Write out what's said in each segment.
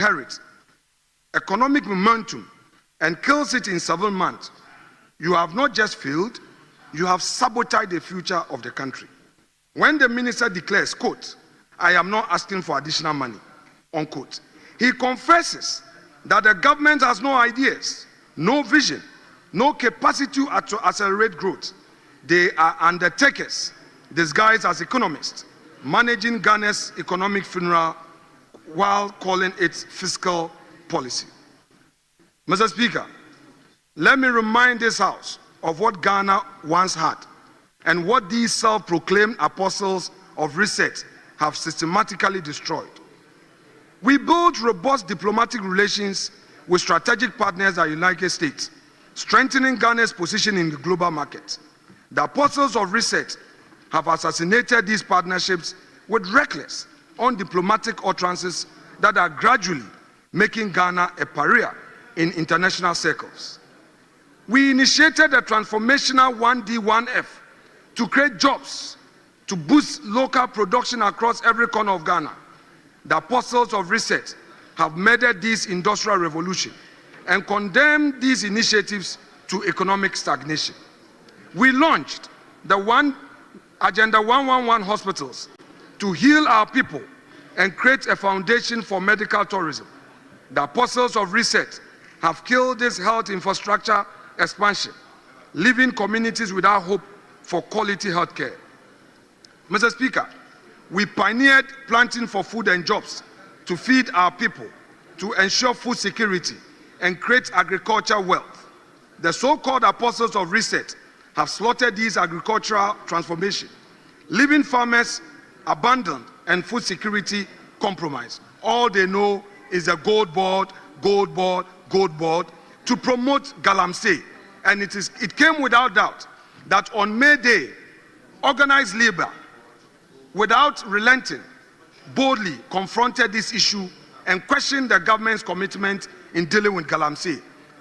inherit economic momentum and kills it in 7 months, you have not just failed, you have sabotaged the future of the country. When the minister declares, quote, "I am not asking for additional money," unquote, he confesses that the government has no ideas, no vision, no capacity to accelerate growth. They are undertakers disguised as economists, managing Ghana's economic funeral while calling it fiscal policy. Mr. Speaker, let me remind this House of what Ghana once had and what these self-proclaimed apostles of reset have systematically destroyed. We built robust diplomatic relations with strategic partners at the United States, strengthening Ghana's position in the global market. The apostles of reset have assassinated these partnerships with reckless, undiplomatic utterances that are gradually making Ghana a pariah in international circles. We initiated a transformational 1D1F to create jobs, to boost local production across every corner of Ghana. The apostles of reset have murdered this industrial revolution and condemned these initiatives to economic stagnation. We launched the Agenda 111 hospitals to heal our people and create a foundation for medical tourism. The apostles of reset have killed this health infrastructure expansion, leaving communities without hope for quality health care. Mr. Speaker, we pioneered planting for food and jobs to feed our people, to ensure food security and create agricultural wealth. The so-called apostles of reset have slaughtered this agricultural transformation, leaving farmers abandoned and food security compromised. All they know is a gold board, gold board, gold board to promote Galamsey. And it came without doubt that on May Day, organized labor, without relenting, boldly confronted this issue and questioned the government's commitment in dealing with Galamsey.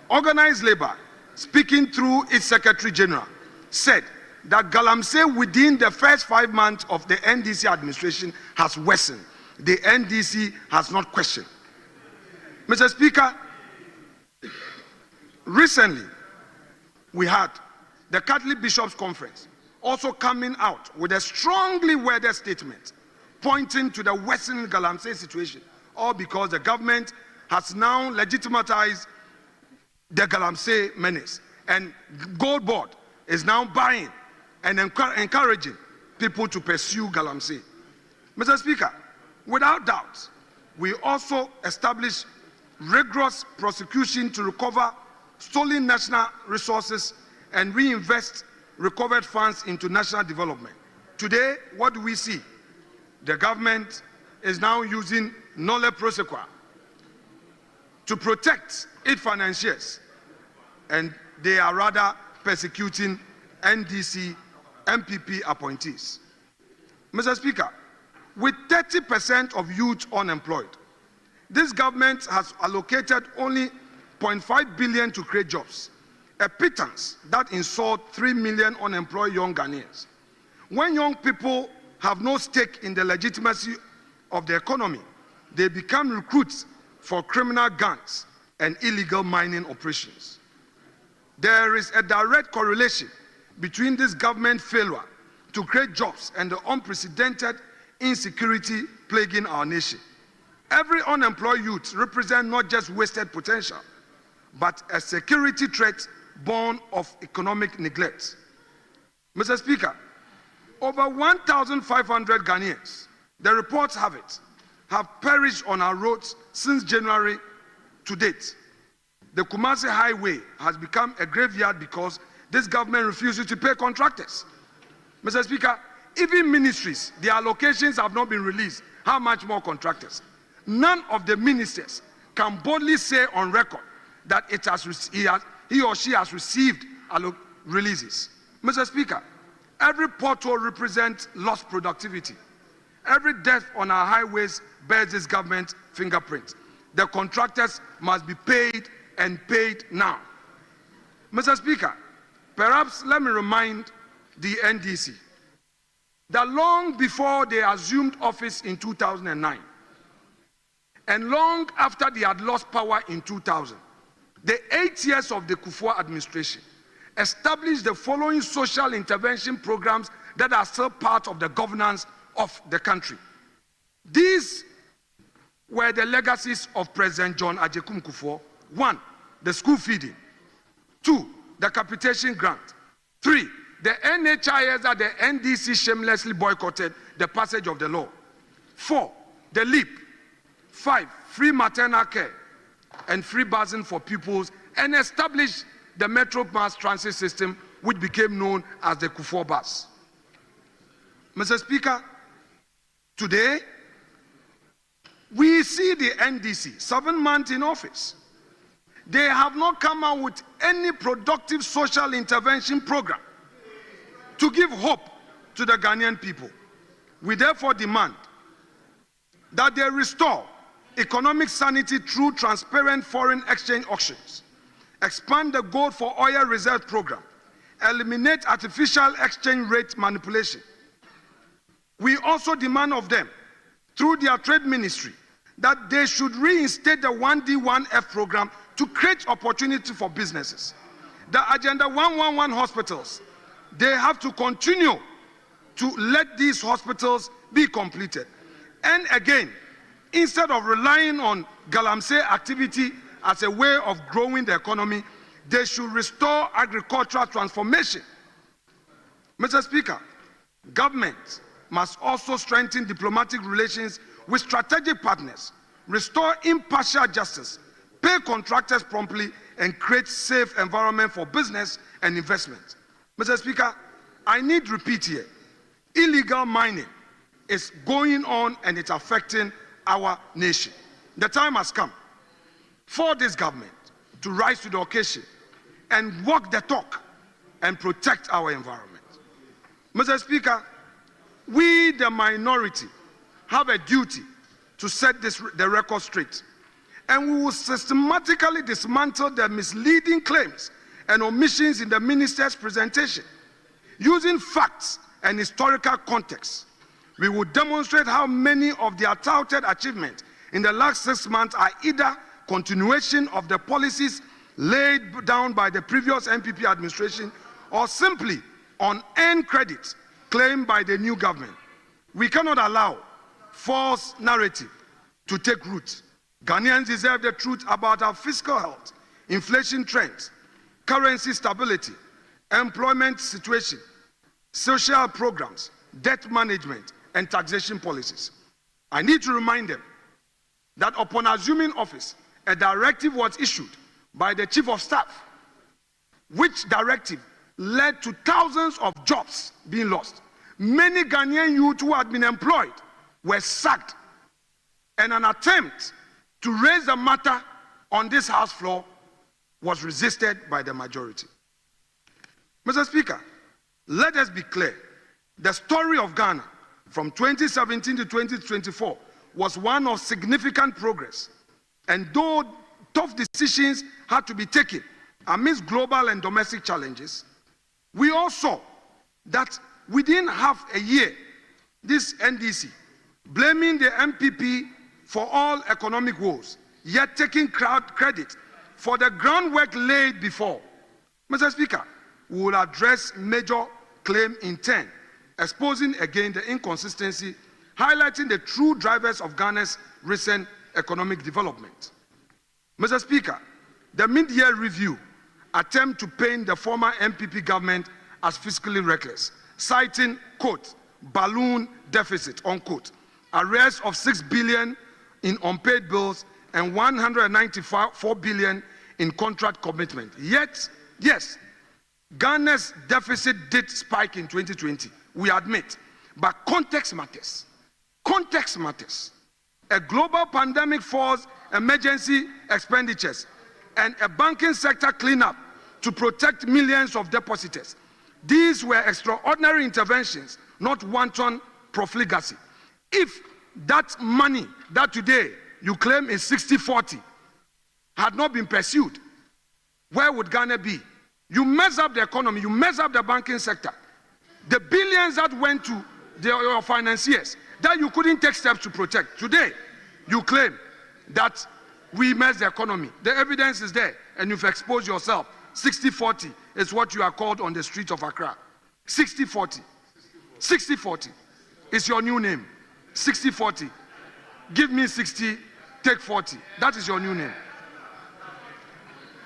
Organized labor, speaking through its Secretary General, said that Galamsey within the first 5 months of the NDC administration has worsened. The NDC has not questioned. Mr. Speaker, recently we had the Catholic Bishops' Conference also coming out with a strongly worded statement pointing to the worsening Galamsey situation, all because the government has now legitimatized the Galamsey menace, and Gold Board is now buying and encouraging people to pursue Galamsey. Mr. Speaker, without doubt, we also established rigorous prosecution to recover stolen national resources and reinvest recovered funds into national development. Today, what do we see? The government is now using nolle prosequa to protect its financiers, and they are rather persecuting NDC, MPP appointees. Mr. Speaker, with 30% of youth unemployed, this government has allocated only 0.5 billion to create jobs, a pittance that insult 3 million unemployed young Ghanaians. When young people have no stake in the legitimacy of the economy, they become recruits for criminal gangs and illegal mining operations. There is a direct correlation between this government failure to create jobs and the unprecedented insecurity plaguing our nation. Every unemployed youth represents not just wasted potential, but a security threat born of economic neglect. Mr. Speaker, over 1,500 Ghanaians, the reports have it, have perished on our roads since January to date. The Kumasi Highway has become a graveyard because this government refuses to pay contractors. Mr. Speaker, even ministries, their allocations have not been released. How much more contractors? None of the ministers can boldly say on record that he or she has received releases. Mr. Speaker, every pothole represents lost productivity. Every death on our highways bears this government fingerprint. The contractors must be paid and paid now. Mr. Speaker, perhaps let me remind the NDC that long before they assumed office in 2009, and long after they had lost power in 2000, the 8 years of the Kufuor administration established the following social intervention programs that are still part of the governance of the country. These were the legacies of President John Agyekum Kufuor. 1, the school feeding. 2, the capitation grant. 3, the NHIS that the NDC shamelessly boycotted the passage of the law. 4, the LEAP. 5, free maternal care and free busing for pupils, and established the Metro Mass Transit System, which became known as the Kufuor Bus. Mr. Speaker, today, we see the NDC, 7 months in office. They have not come out with any productive social intervention program to give hope to the Ghanaian people. We therefore demand that they restore economic sanity through transparent foreign exchange auctions, expand the gold for oil reserve program, eliminate artificial exchange rate manipulation. We also demand of them, through their trade ministry, that they should reinstate the 1D1F program to create opportunity for businesses. The Agenda 111 hospitals, they have to continue to let these hospitals be completed. And again, instead of relying on galamsey activity as a way of growing the economy, they should restore agricultural transformation. Mr. Speaker, government must also strengthen diplomatic relations with strategic partners, restore impartial justice, pay contractors promptly, and create safe environment for business and investment. Mr. Speaker, I need to repeat here, illegal mining is going on and it's affecting our nation. The time has come for this government to rise to the occasion and walk the talk and protect our environment. Mr. Speaker, we, the minority, have a duty to set the record straight, and we will systematically dismantle the misleading claims and omissions in the minister's presentation. Using facts and historical context, we will demonstrate how many of their touted achievements in the last 6 months are either continuation of the policies laid down by the previous MPP administration or simply unearned credit claimed by the new government. We cannot allow false narrative to take root. Ghanaians deserve the truth about our fiscal health, inflation trends, currency stability, employment situation, social programs, debt management, and taxation policies. I need to remind them that upon assuming office, a directive was issued by the Chief of Staff, which directive led to thousands of jobs being lost. Many Ghanaian youth who had been employed were sacked, and an attempt to raise the matter on this House floor was resisted by the majority. Mr. Speaker, let us be clear. The story of Ghana from 2017 to 2024 was one of significant progress. And though tough decisions had to be taken amidst global and domestic challenges, we all saw that within half a year, this NDC, blaming the MPP for all economic woes, yet taking credit for the groundwork laid before. Mr. Speaker, we will address major claim in 10, exposing again the inconsistency, highlighting the true drivers of Ghana's recent economic development. Mr. Speaker, the mid-year review attempt to paint the former MPP government as fiscally reckless, citing, quote, balloon deficit, unquote, arrears of 6 billion in unpaid bills and 194 billion in contract commitment. Yet, yes, Ghana's deficit did spike in 2020, we admit, but context matters. Context matters. A global pandemic forced emergency expenditures and a banking sector cleanup to protect millions of depositors. These were extraordinary interventions, not wanton profligacy. If that money that today you claim is 60-40 had not been pursued, where would Ghana be? You mess up the economy, you mess up the banking sector. The billions that went to your financiers that you couldn't take steps to protect. Today, you claim that we mess the economy. The evidence is there, and you've exposed yourself. 60-40 is what you are called on the street of Accra. 60-40. 60-40 is your new name. 60-40. Give me 60, take 40. That is your new name.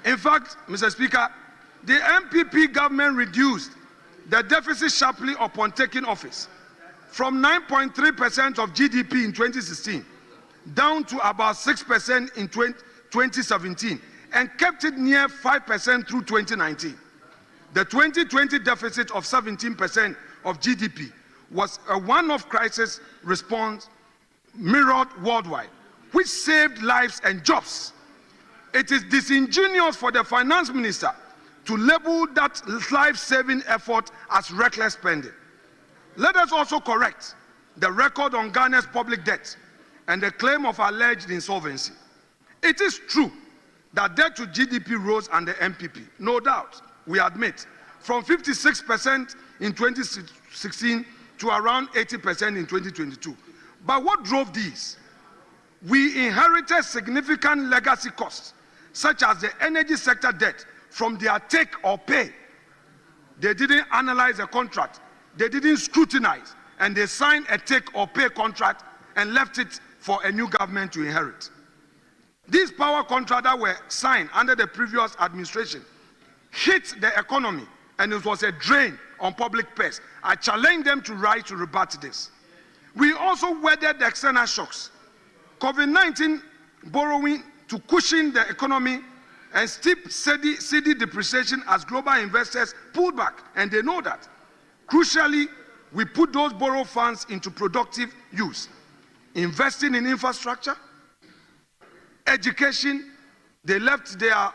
In fact, Mr. Speaker, the MPP government reduced the deficit sharply upon taking office from 9.3% of GDP in 2016 down to about 6% in 2017 and kept it near 5% through 2019. The 2020 deficit of 17% of GDP was a one-off crisis response mirrored worldwide, which saved lives and jobs. It is disingenuous for the finance minister to label that life-saving effort as reckless spending. Let us also correct the record on Ghana's public debt and the claim of alleged insolvency. It is true that debt to GDP rose under MPP, no doubt, we admit, from 56% in 2016 to around 80% in 2022. But what drove these? We inherited significant legacy costs, such as the energy sector debt, from their take or pay. They didn't analyze the contract, they didn't scrutinize, and they signed a take or pay contract and left it for a new government to inherit. These power contracts that were signed under the previous administration hit the economy, and it was a drain on public purse. I challenge them to rise to rebut this. We also weathered the external shocks. COVID-19 borrowing to cushion the economy and steep cedi depreciation as global investors pulled back, and they know that. Crucially, we put those borrowed funds into productive use, investing in infrastructure, education. They left their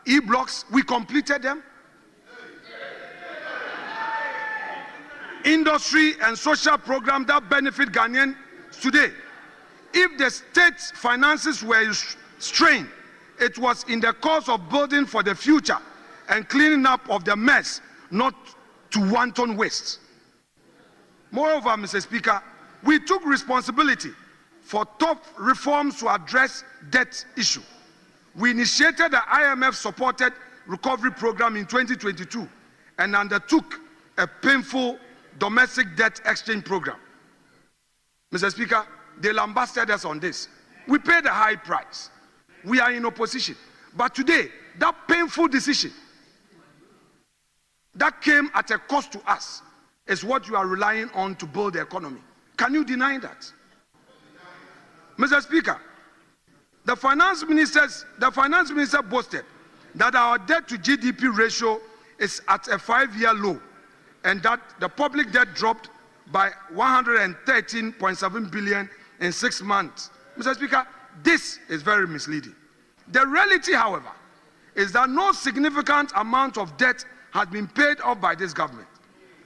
e-blocks, we completed them. Industry and social programs that benefit Ghanaians today. If the state's finances were strained, it was in the course of building for the future and cleaning up of the mess, not to wanton waste. Moreover, Mr. Speaker, we took responsibility for tough reforms to address debt issue. We initiated the IMF-supported recovery program in 2022 and undertook a painful domestic debt exchange program. Mr. Speaker, they lambasted us on this. We paid a high price. We are in opposition. But today, that painful decision that came at a cost to us is what you are relying on to build the economy. Can you deny that? Mr. Speaker, the finance minister boasted that our debt to GDP ratio is at a 5-year low and that the public debt dropped by 113.7 billion in 6 months. Mr. Speaker, this is very misleading. The reality, however, is that no significant amount of debt has been paid off by this government.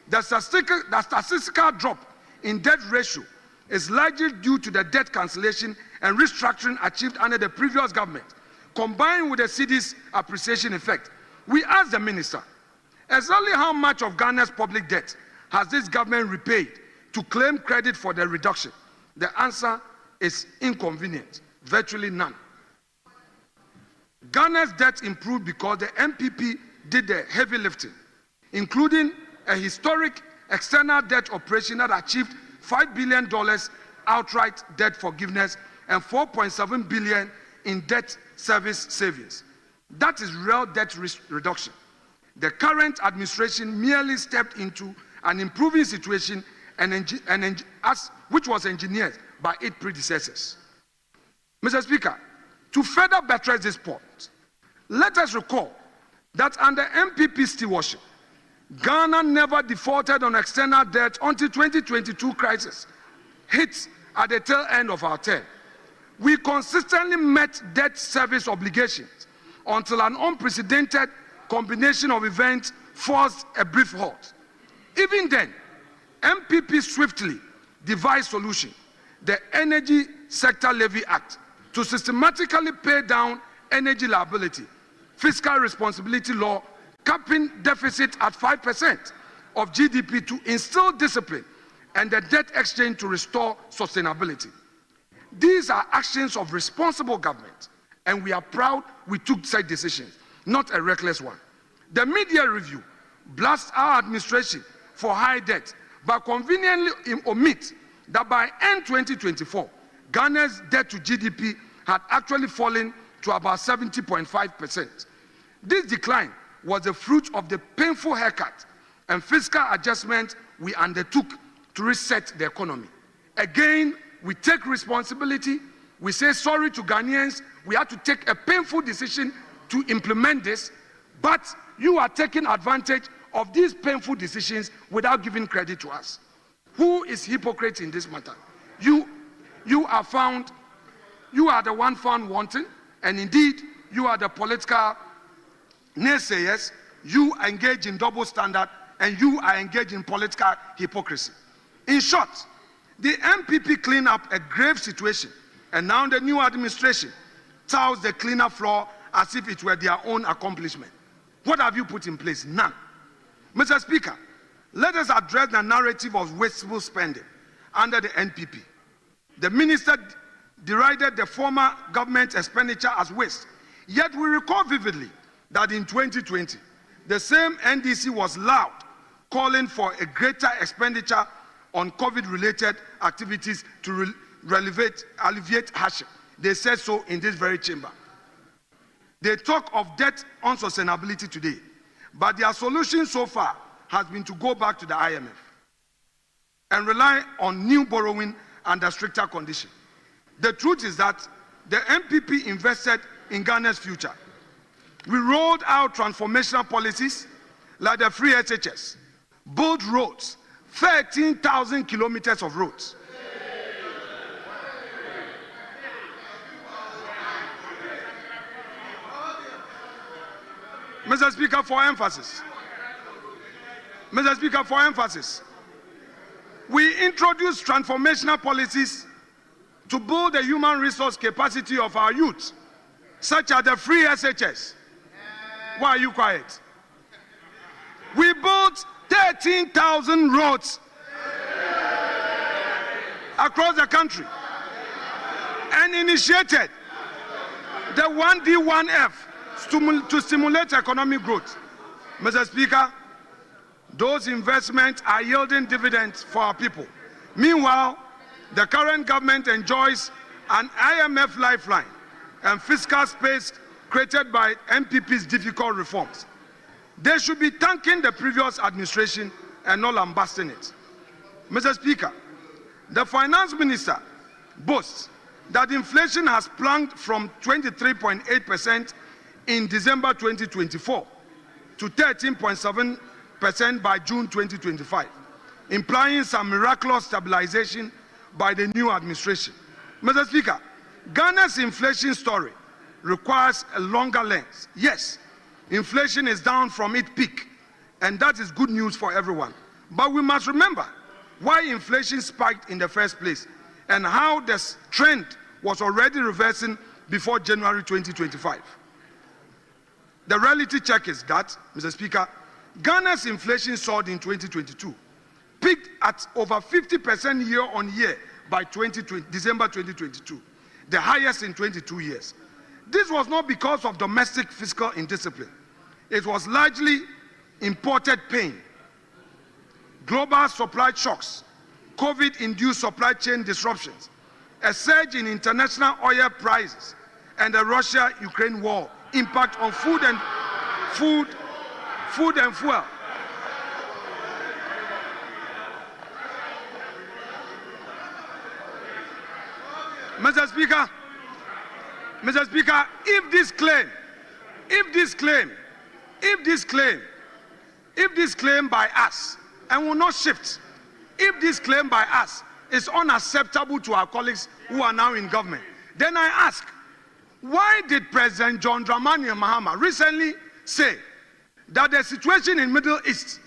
The statistical drop in debt ratio is largely due to the debt cancellation and restructuring achieved under the previous government, combined with the cedi's appreciation effect. We asked the minister, exactly how much of Ghana's public debt has this government repaid to claim credit for the reduction? The answer is inconvenient, virtually none. Ghana's debt improved because the MPP did the heavy lifting, including a historic external debt operation that achieved $5 billion outright debt forgiveness and 4.7 billion in debt service savings. That is real debt reduction. The current administration merely stepped into an improving situation which was engineered by its predecessors. Mr. Speaker, to further buttress this point, let us recall that under MPP stewardship, Ghana never defaulted on external debt until 2022 crisis hit at the tail end of our term. We consistently met debt service obligations until an unprecedented combination of events forced a brief halt. Even then, MPP swiftly devised solution, the Energy Sector Levy Act, to systematically pay down energy liability, fiscal responsibility law, capping deficit at 5% of GDP to instill discipline, and the debt exchange to restore sustainability. These are actions of responsible government, and we are proud we took such decisions, not a reckless one. The media review blasts our administration for high debt, but conveniently omit that by end 2024, Ghana's debt to GDP had actually fallen to about 70.5%. This decline was the fruit of the painful haircut and fiscal adjustment we undertook to reset the economy. Again, we take responsibility. We say sorry to Ghanaians. We had to take a painful decision to implement this, but you are taking advantage of these painful decisions without giving credit to us. Who is hypocrite in this matter? You are the one found wanting, and indeed, you are the political naysayers. You engage in double standard, and you are engaged in political hypocrisy. In short, the MPP cleaned up a grave situation, and now the new administration touts the cleaner floor as if it were their own accomplishment. What have you put in place? None. Mr. Speaker, let us address the narrative of wasteful spending under the NPP. The minister derided the former government expenditure as waste, yet we recall vividly that in 2020, the same NDC was loud, calling for a greater expenditure on COVID-related activities to alleviate hardship. They said so in this very chamber. They talk of debt unsustainability today, but their solution so far has been to go back to the IMF and rely on new borrowing under stricter conditions. The truth is that the MPP invested in Ghana's future. We rolled out transformational policies like the free SHS, built roads, 13,000 kilometers of roads. Mr. Speaker, for emphasis. Mr. Speaker, for emphasis. We introduced transformational policies to build the human resource capacity of our youth, such as the free SHS. Why are you quiet? We built 13,000 roads across the country and initiated the 1D1F to stimulate economic growth. Mr. Speaker, those investments are yielding dividends for our people. Meanwhile, the current government enjoys an IMF lifeline and fiscal space created by MPP's difficult reforms. They should be thanking the previous administration and not lambasting it. Mr. Speaker, the finance minister boasts that inflation has plunged from 23.8% in December 2024 to 13.7% by June 2025, implying some miraculous stabilization by the new administration. Mr. Speaker, Ghana's inflation story requires a longer lens. Yes, inflation is down from its peak, and that is good news for everyone. But we must remember why inflation spiked in the first place and how this trend was already reversing before January 2025. The reality check is that, Mr. Speaker, Ghana's inflation soared in 2022, peaked at over 50% year on year by December 2022, the highest in 22 years. This was not because of domestic fiscal indiscipline. It was largely imported pain, global supply shocks, COVID-induced supply chain disruptions, a surge in international oil prices, and the Russia-Ukraine war impact on food and fuel. Mr. Speaker, if this claim by us, and will not shift, if this claim by us is unacceptable to our colleagues who are now in government, then I ask, why did President John Dramani Mahama recently say that the situation in Middle East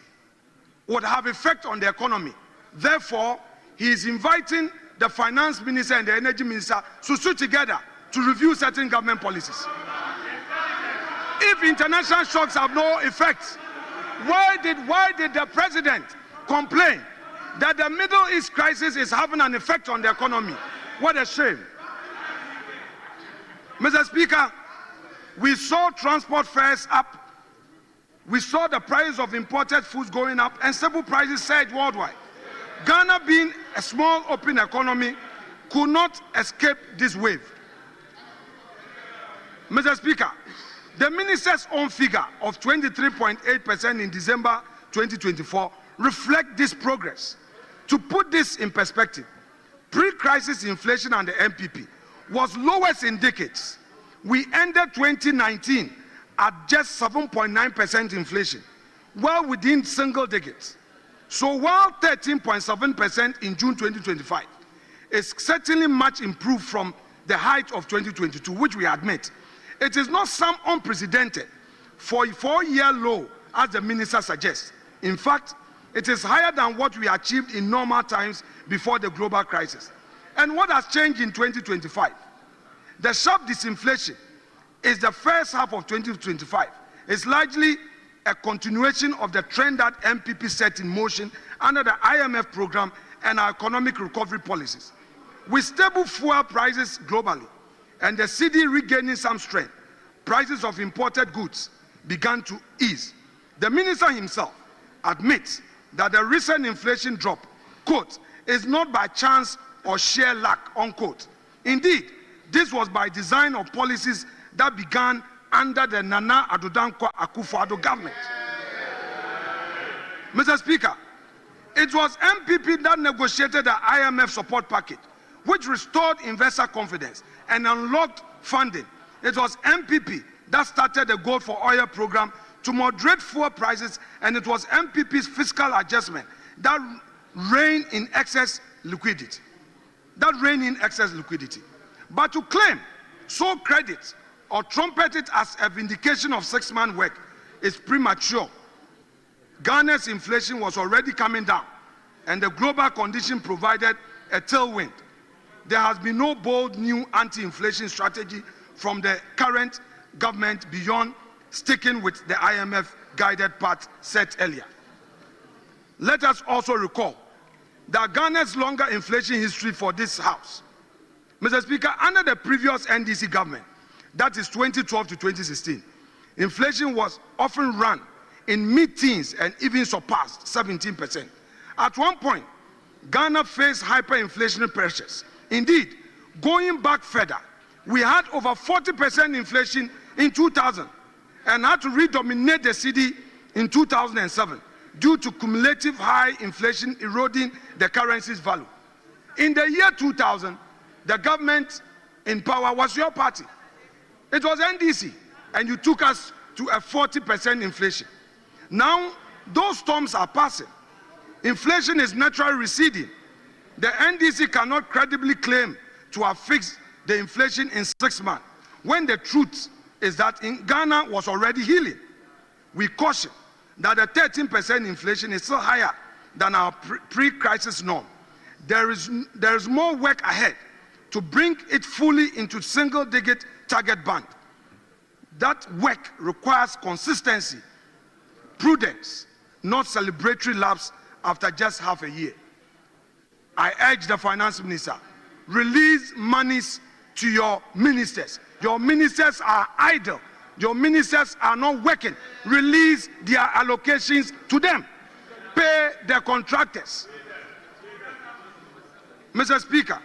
would have effect on the economy? Therefore, he is inviting the finance minister and the energy minister to sit together to review certain government policies. If international shocks have no effect, why did the president complain that the Middle East crisis is having an effect on the economy? What a shame. Mr. Speaker, we saw transport fares up. We saw the price of imported foods going up and staple prices surged worldwide. Ghana, being a small open economy, could not escape this wave. Mr. Speaker, the minister's own figure of 23.8% in December 2024 reflect this progress. To put this in perspective, pre-crisis inflation under MPP was lowest in decades. We ended 2019 at just 7.9% inflation, well within single digits. So while 13.7% in June 2025 is certainly much improved from the height of 2022, which we admit, it is not some unprecedented for a 4-year low, as the minister suggests. In fact, it is higher than what we achieved in normal times before the global crisis. And what has changed in 2025? The sharp disinflation is the first half of 2025. It's largely a continuation of the trend that MPP set in motion under the IMF program and our economic recovery policies. With stable fuel prices globally and the cedi regaining some strength, prices of imported goods began to ease. The minister himself admits that the recent inflation drop, quote, is not by chance or sheer luck, unquote. Indeed, this was by design of policies that began under the Nana Addo Dankwa Akufo-Addo government. Mr. Speaker, it was MPP that negotiated the IMF support package, which restored investor confidence and unlocked funding. It was MPP that started the Gold for Oil program to moderate fuel prices, and it was MPP's fiscal adjustment that reined in excess liquidity. But to claim, so credit, or trumpet it as a vindication of 6-month work is premature. Ghana's inflation was already coming down, and the global condition provided a tailwind. There has been no bold new anti-inflation strategy from the current government beyond sticking with the IMF guided path set earlier. Let us also recall that Ghana's longer inflation history for this House. Mr. Speaker, under the previous NDC government, that is 2012 to 2016, inflation was often run in mid-teens and even surpassed 17%. At one point, Ghana faced hyperinflationary pressures. Indeed, going back further, we had over 40% inflation in 2000 and had to redominate the cedi in 2007 due to cumulative high inflation eroding the currency's value. In the year 2000, the government in power was your party. It was NDC, and you took us to a 40% inflation. Now, those storms are passing. Inflation is naturally receding. The NDC cannot credibly claim to have fixed the inflation in 6 months, when the truth is that in Ghana was already healing. We caution that the 13% inflation is still higher than our pre-crisis norm. There is more work ahead to bring it fully into single-digit target band. That work requires consistency, prudence, not celebratory lapse after just half a year. I urge the finance minister, release monies to your ministers. Your ministers are idle. Your ministers are not working. Release their allocations to them. Pay their contractors. Mr. Speaker,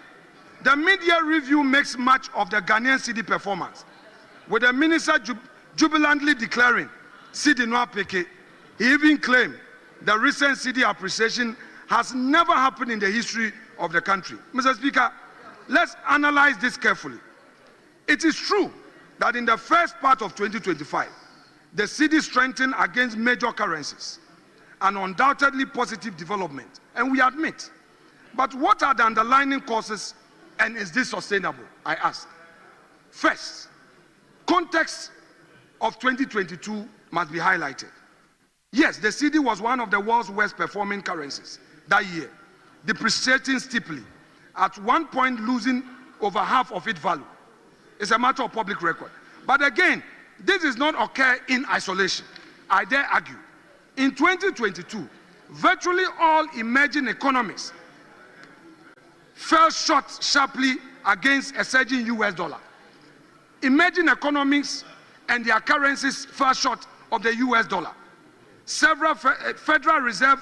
the media review makes much of the Ghanaian cedi performance, with the minister jubilantly declaring cedi no apeke. He even claimed the recent cedi appreciation has never happened in the history of the country. Mr. Speaker, let's analyze this carefully. It is true that in the first part of 2025, the cedi strengthened against major currencies, an undoubtedly positive development, and we admit. But what are the underlying causes, and is this sustainable, I ask? First, context of 2022 must be highlighted. Yes, the cedi was one of the world's worst performing currencies that year, depreciating steeply, at one point losing over half of its value. It's a matter of public record. But again, this does not occur in isolation. I dare argue. In 2022, virtually all emerging economies fell short sharply against a surging US dollar. Emerging economies and their currencies fell short of the US dollar. Several Federal Reserve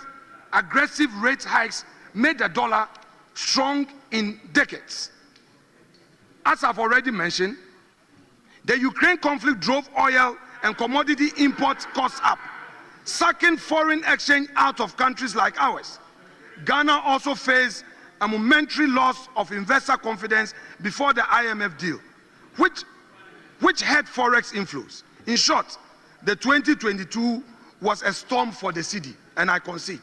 aggressive rate hikes made the dollar strong in decades. As I've already mentioned, the Ukraine conflict drove oil and commodity import costs up, sucking foreign exchange out of countries like ours. Ghana also faced a momentary loss of investor confidence before the IMF deal, which had forex inflows. In short, the 2022 was a storm for the cedi, and I concede.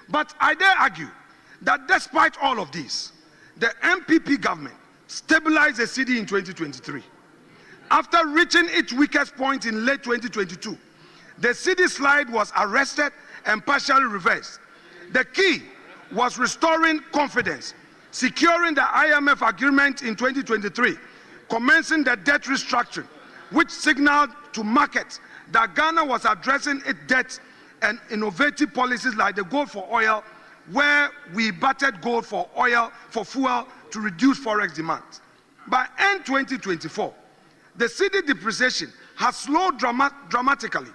But I dare argue that despite all of this, the MPP government stabilized the cedi in 2023. After reaching its weakest point in late 2022, the cedi slide was arrested and partially reversed. The key was restoring confidence, securing the IMF agreement in 2023, commencing the debt restructuring, which signaled to markets that Ghana was addressing its debt and innovative policies like the gold for oil, where we battered gold for oil for fuel to reduce forex demand. By end 2024, the cedi depreciation has slowed dramatically.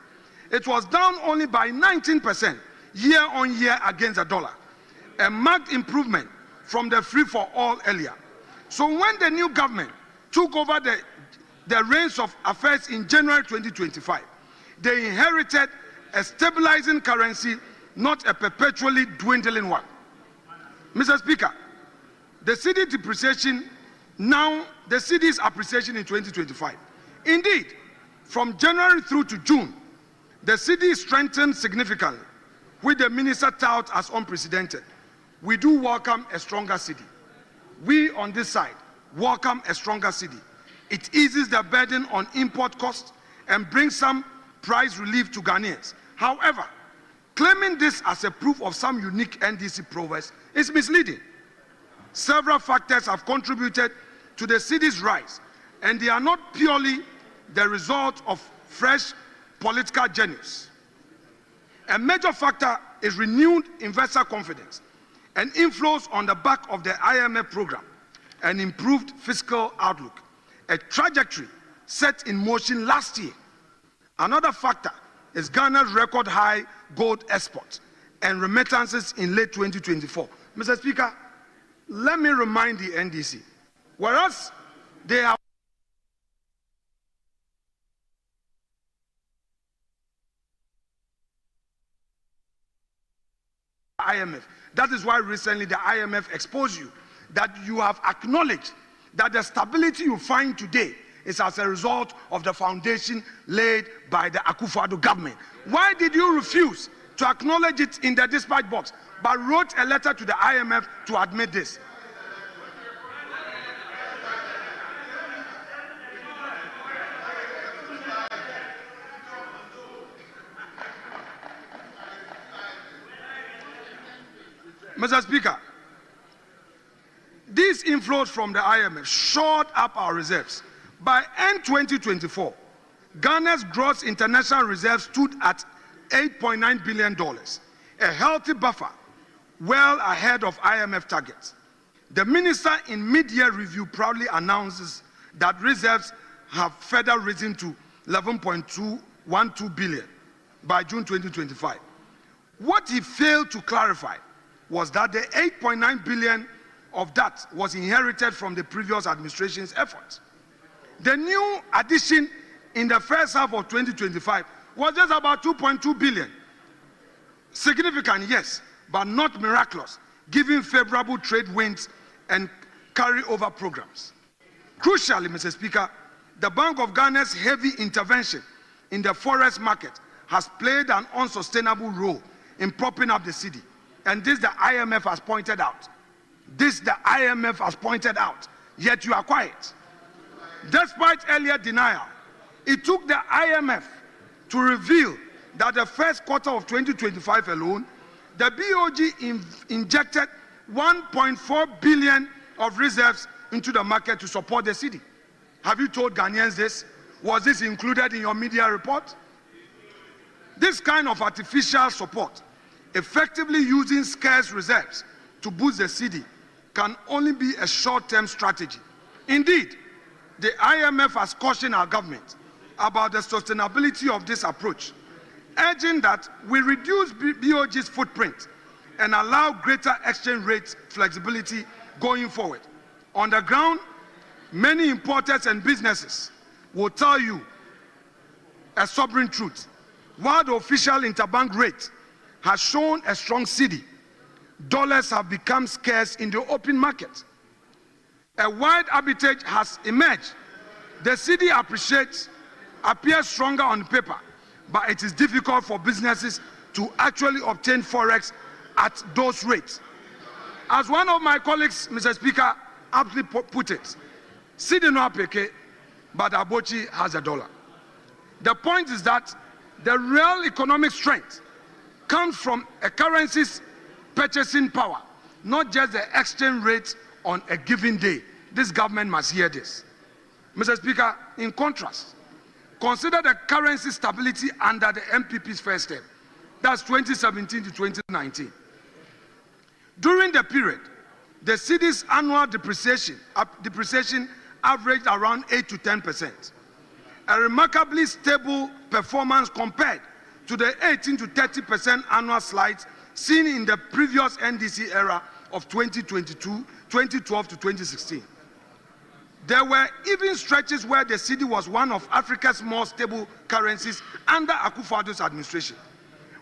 It was down only by 19% year on year against the dollar, a marked improvement from the free for all earlier. So when the new government took over the reins of affairs in January 2025, they inherited a stabilizing currency, not a perpetually dwindling one. Mr. Speaker, the cedi depreciation, now the cedi's appreciation in 2025. Indeed, from January through to June, the cedi strengthened significantly, which the minister touted as unprecedented. We do welcome a stronger cedi. We on this side welcome a stronger cedi. It eases the burden on import costs and brings some price relief to Ghanaians. However, claiming this as a proof of some unique NDC prowess is misleading. Several factors have contributed to the cedi's rise, and they are not purely the result of fresh political genius. A major factor is renewed investor confidence and inflows on the back of the IMF program and improved fiscal outlook, a trajectory set in motion last year. Another factor is Ghana's record high gold exports and remittances in late 2024. Mr. Speaker, let me remind the NDC, whereas they have IMF. That is why recently the IMF exposed you, that you have acknowledged that the stability you find today is as a result of the foundation laid by the Akufo-Addo government. Why did you refuse to acknowledge it in the dispatch box, but wrote a letter to the IMF to admit this? Mr. Speaker, these inflows from the IMF shored up our reserves. By end 2024, Ghana's gross international reserves stood at $8.9 billion, a healthy buffer well ahead of IMF targets. The minister in mid-year review proudly announces that reserves have further risen to $11.212 billion by June 2025. What he failed to clarify was that the $8.9 billion of that was inherited from the previous administration's efforts. The new addition in the first half of 2025 was just about $2.2 billion. Significant, yes, but not miraculous, given favorable trade winds and carryover programs. Crucially, Mr. Speaker, the Bank of Ghana's heavy intervention in the forex market has played an unsustainable role in propping up the cedi. And this the IMF has pointed out. This the IMF has pointed out, yet you are quiet. Despite earlier denial, it took the IMF to reveal that the first quarter of 2025 alone, the BOG injected $1.4 billion of reserves into the market to support the cedi. Have you told Ghanaians this? Was this included in your media report? This kind of artificial support, effectively using scarce reserves to boost the cedi, can only be a short-term strategy. Indeed, the IMF has cautioned our government about the sustainability of this approach, urging that we reduce BOG's footprint and allow greater exchange rate flexibility going forward. On the ground, many importers and businesses will tell you a sobering truth. While the official interbank rate has shown a strong cedi, dollars have become scarce in the open market. A wide arbitrage has emerged. The cedi appears stronger on paper, but it is difficult for businesses to actually obtain forex at those rates. As one of my colleagues, Mr. Speaker, aptly put it, cedi no apeke, but Abochi has a dollar. The point is that the real economic strength comes from a currency's purchasing power, not just the exchange rate on a given day. This government must hear this. Mr. Speaker, in contrast, consider the currency stability under the MPP's first term. That's 2017 to 2019. During the period, the cedi's annual depreciation averaged around 8 to 10%. A remarkably stable performance compared to the 18 to 30% annual slides seen in the previous NDC era of 2022, 2012 to 2016. There were even stretches where the cedi was one of Africa's more stable currencies under Akufo-Addo's administration.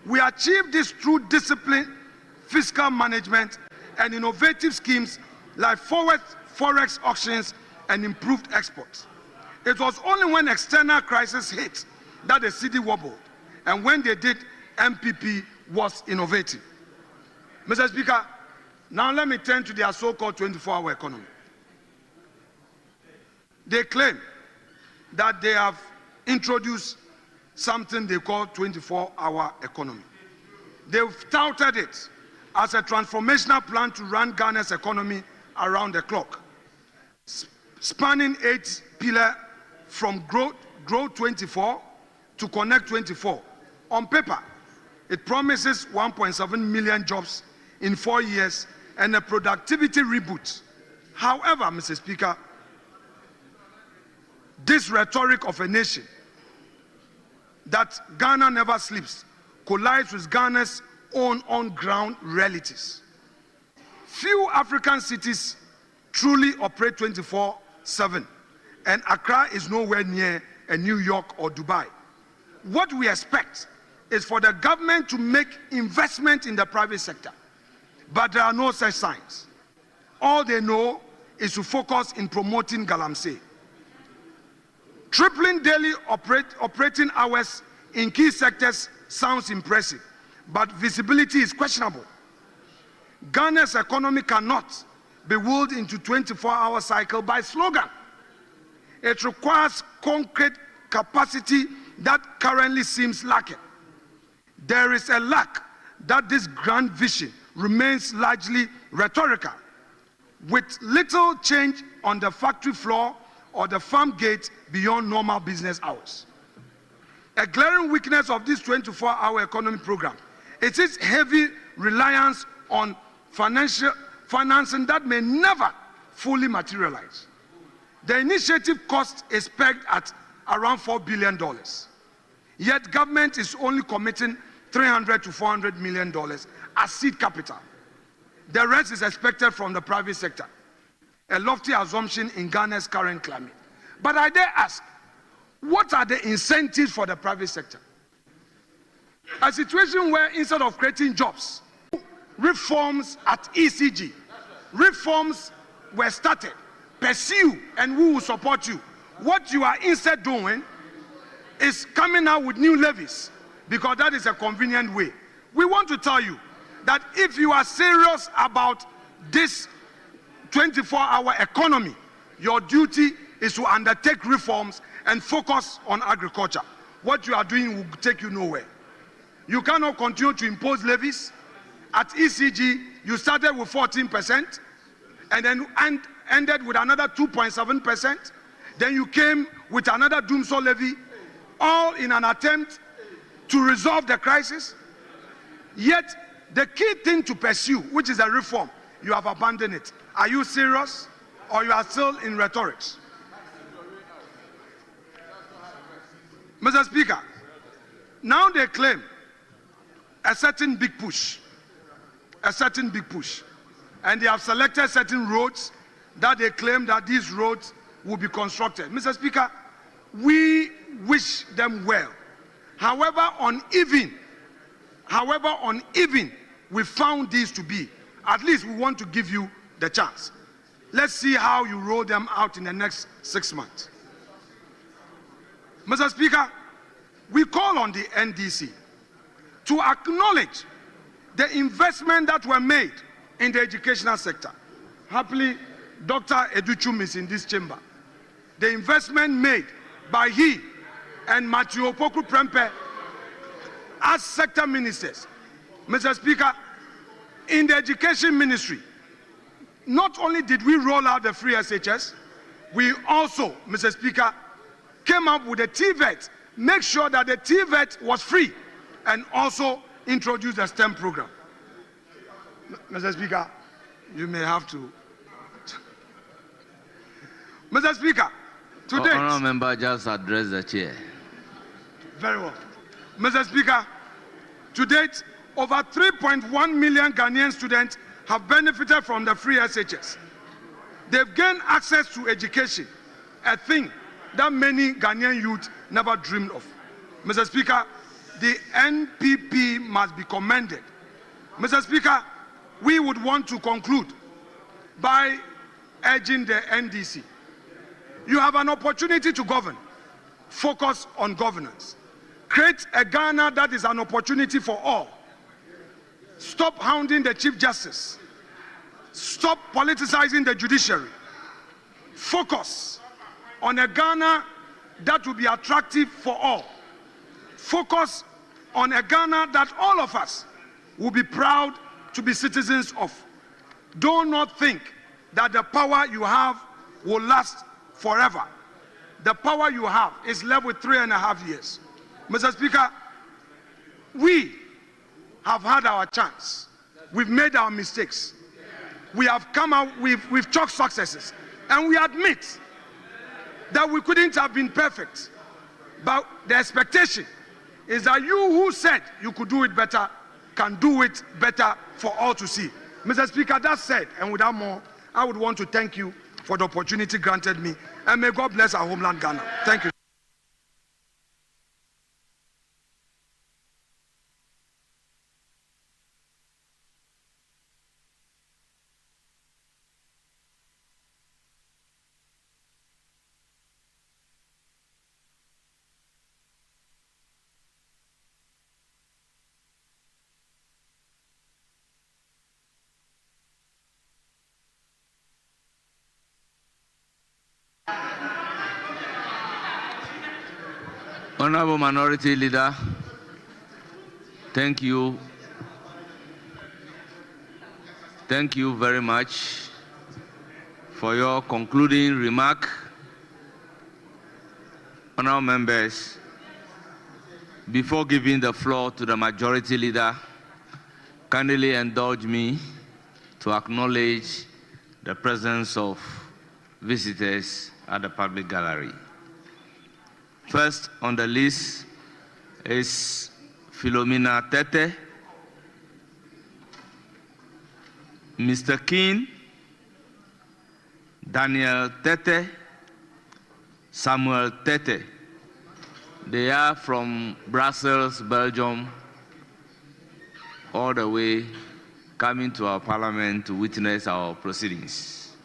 We achieved this through disciplined fiscal management and innovative schemes like forex auctions and improved exports. It was only when external crisis hit that the cedi wobbled, and when they did, MPP was innovative. Mr. Speaker, now let me turn to their so-called 24-hour economy. They claim that they have introduced something they call 24-hour economy. They've touted it as a transformational plan to run Ghana's economy around the clock, spanning 8 pillars from Grow 24 to Connect 24. On paper, it promises 1.7 million jobs in 4 years and a productivity reboot. However, Mr. Speaker, this rhetoric of a nation that Ghana never sleeps collides with Ghana's own on-ground realities. Few African cities truly operate 24/7, and Accra is nowhere near a New York or Dubai. What we expect is for the government to make investment in the private sector, but there are no such signs. All they know is to focus in promoting galamsey. Tripling daily operating hours in key sectors sounds impressive, but visibility is questionable. Ghana's economy cannot be willed into 24-hour cycle by slogan. It requires concrete capacity that currently seems lacking. There is a lack that this grand vision remains largely rhetorical, with little change on the factory floor or the farm gate beyond normal business hours. A glaring weakness of this 24-hour economy program is its heavy reliance on financing that may never fully materialize. The initiative cost is pegged at around $4 billion. Yet government is only committing $300 to $400 million as seed capital. The rest is expected from the private sector, a lofty assumption in Ghana's current climate. But I dare ask, what are the incentives for the private sector? A situation where instead of creating jobs, reforms at ECG, reforms were started, pursue, and we will support you. What you are instead doing is coming out with new levies, because that is a convenient way. We want to tell you that if you are serious about this 24-hour economy, your duty is to undertake reforms and focus on agriculture. What you are doing will take you nowhere. You cannot continue to impose levies. At ECG, you started with 14% and then ended with another 2.7%. Then you came with another doomsday levy, all in an attempt to resolve the crisis. Yet, the key thing to pursue, which is a reform, you have abandoned it. Are you serious, or you are still in rhetorics? Mr. Speaker, now they claim a certain big push, and they have selected certain roads that they claim that these roads will be constructed. Mr. Speaker, we wish them well. However uneven we found these to be, at least we want to give you the chance. Let's see how you roll them out in the next 6 months. Mr. Speaker, we call on the NDC to acknowledge the investment that were made in the educational sector. Happily, Dr. Educhum is in this chamber. The investment made by he and Matthew Opoku Prempeh as sector ministers. Mr. Speaker, in the education ministry, not only did we roll out the free SHS, we also, Mr. Speaker, came up with a TVET, make sure that the TVET was free, and also introduced a STEM program. Mr. Speaker, you may have to. Mr. Speaker, to date. Honourable member, just address the chair. Very well. Mr. Speaker, to date, over 3.1 million Ghanaian students have benefited from the free SHS. They've gained access to education, a thing that many Ghanaian youth never dreamed of. Mr. Speaker, the NPP must be commended. Mr. Speaker, we would want to conclude by urging the NDC. You have an opportunity to govern. Focus on governance. Create a Ghana that is an opportunity for all. Stop hounding the Chief Justice. Stop politicizing the judiciary. Focus on a Ghana that will be attractive for all. Focus on a Ghana that all of us will be proud to be citizens of. Do not think that the power you have will last forever. The power you have is left with 3.5 years. Mr. Speaker, we have had our chance. We've made our mistakes. We have come out, we've chalked successes. And we admit that we couldn't have been perfect. But the expectation is that you who said you could do it better, can do it better for all to see. Mr. Speaker, that said, and without more, I would want to thank you for the opportunity granted me. And may God bless our homeland, Ghana. Thank you. Honourable Minority Leader, thank you. Thank you very much for your concluding remark. Honourable members, before giving the floor to the Majority Leader, kindly indulge me to acknowledge the presence of visitors at the public gallery. First on the list is Philomena Tete, Mr. Keane, Daniel Tete, Samuel Tete. They are from Brussels, Belgium, all the way coming to our parliament to witness our proceedings.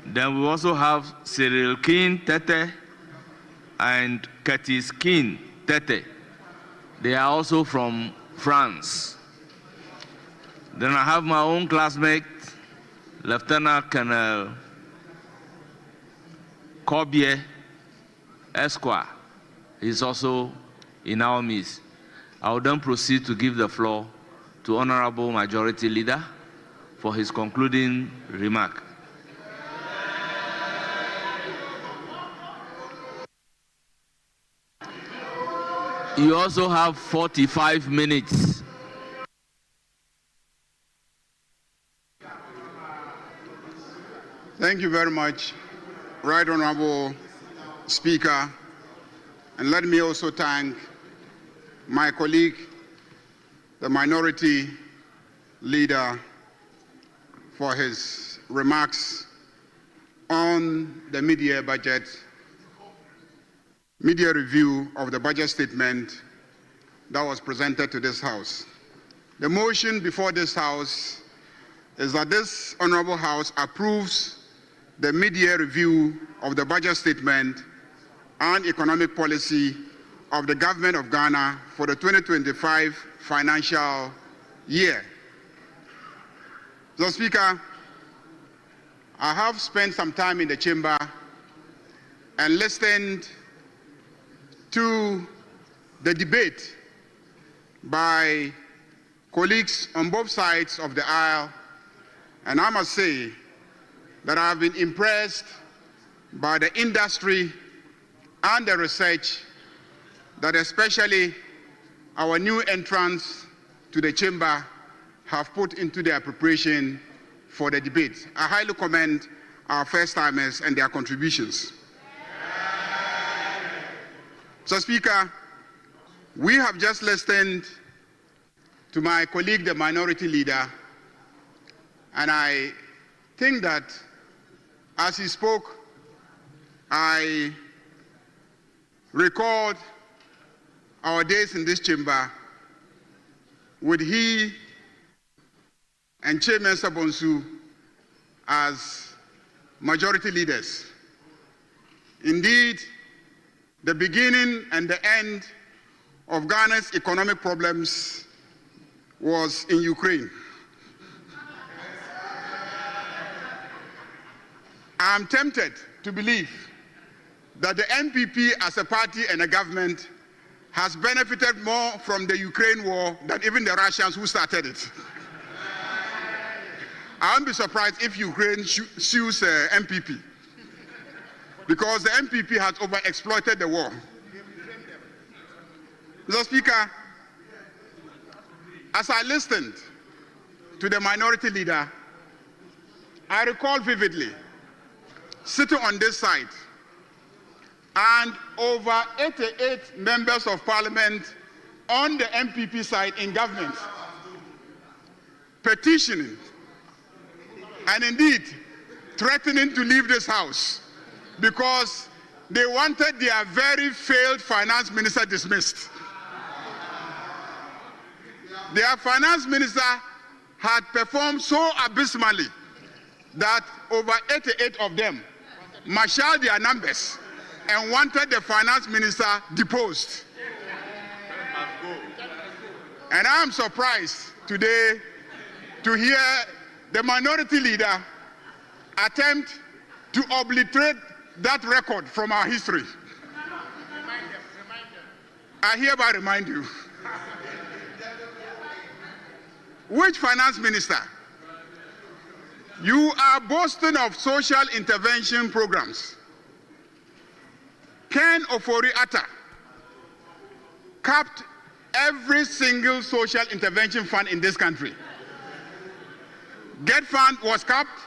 Then we also have Cyril Keane Tete and Curtis Keane Tete. They are also from France. Then I have my own classmate, Lieutenant Colonel Corbier Esquire. He's also in our midst. I will then proceed to give the floor to Honorable Majority Leader for his concluding remark. You also have 45 minutes. Thank you very much, Right Honorable Speaker And let me also thank my colleague, the minority leader, for his remarks on the mid-year budget, mid-year review of the budget statement that was presented to this House. The motion before this House is that this Honorable House approves the mid-year review of the budget statement and economic policy of the Government of Ghana for the 2025 financial year. Mr. Speaker, I have spent some time in the chamber and listened to the debate by colleagues on both sides of the aisle, and I must say that I have been impressed by the industry and the research that especially our new entrants to the chamber have put into their preparation for the debate. I highly commend our first-timers and their contributions. Mr. Speaker, we have just listened to my colleague, the minority leader, and I think that as he spoke, I recalled our days in this chamber with he and Chairman Sabonsu as majority leaders. Indeed, the beginning and the end of Ghana's economic problems was in Ukraine. I'm tempted to believe that the NPP as a party and a government has benefited more from the Ukraine war than even the Russians who started it. I won't be surprised if Ukraine sues NPP, because the NPP has overexploited the war. Mr. Speaker, as I listened to the minority leader, I recall vividly sitting on this side and over 88 members of parliament on the MPP side in government petitioning and indeed threatening to leave this house because they wanted their very failed finance minister dismissed. Their finance minister had performed so abysmally that over 88 of them marshaled their numbers and wanted the finance minister deposed. And I am surprised today to hear the minority leader attempt to obliterate that record from our history. I hereby remind you. Which finance minister? You are boasting of social intervention programs. Ken Ofori-Atta capped every single social intervention fund in this country. Get Fund was capped,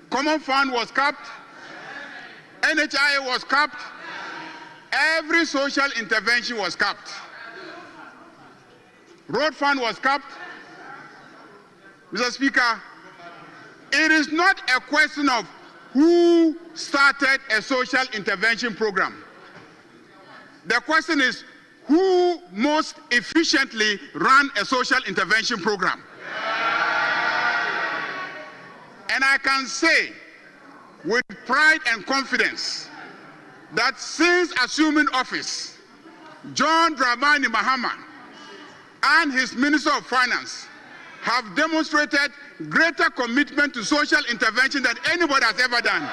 Common Fund was capped, NHI was capped, every social intervention was capped. Road Fund was capped. Mr. Speaker, it is not a question of who started a social intervention program. The question is who most efficiently ran a social intervention program. And I can say with pride and confidence that since assuming office, John Dramani Mahama and his Minister of Finance have demonstrated greater commitment to social intervention than anybody has ever done.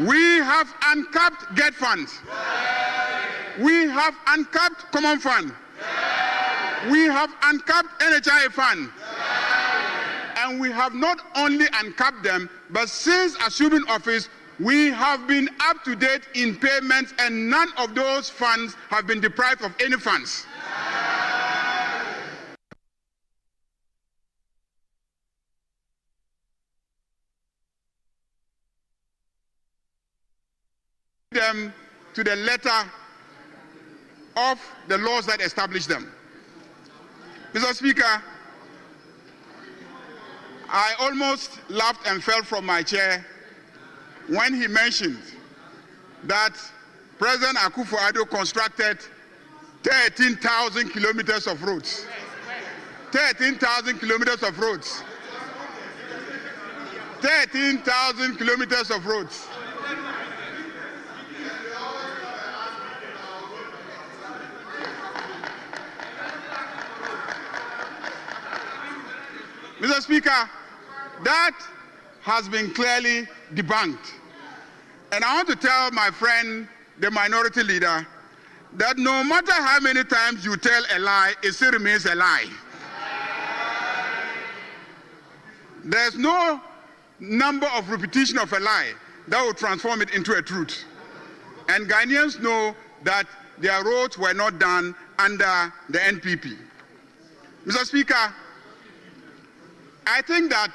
We have uncapped Get Fund. We have uncapped Common Fund. We have uncapped NHI Fund. And we have not only uncapped them, but since assuming office, we have been up to date in payments, and none of those funds have been deprived of any funds. them to the letter of the laws that establish them. Mr. Speaker, I almost laughed and fell from my chair when he mentioned that President Akufo-Addo constructed 13,000 kilometers of roads. 13,000 kilometers of roads. 13,000 kilometers of roads. Mr. Speaker, that has been clearly debunked. And I want to tell my friend, the minority leader, that no matter how many times you tell a lie, it still remains a lie. There's no number of repetition of a lie that will transform it into a truth. And Ghanaians know that their roads were not done under the NPP. Mr. Speaker, I think that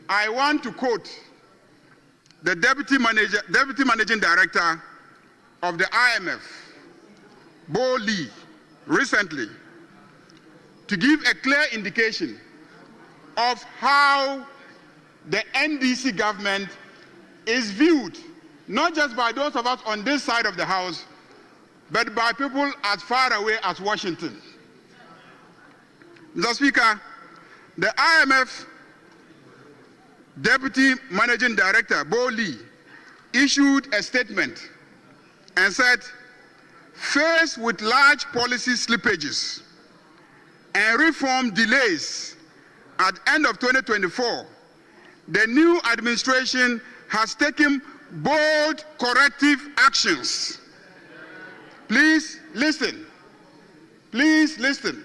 I want to quote the Deputy Managing Director of the IMF, Bo Lee, recently, to give a clear indication of how the NDC government is viewed, not just by those of us on this side of the House, but by people as far away as Washington. Mr. Speaker, the IMF Deputy Managing Director, Bo Lee, issued a statement and said, faced with large policy slippages and reform delays at the end of 2024, the new administration has taken bold corrective actions. Please listen. Please listen.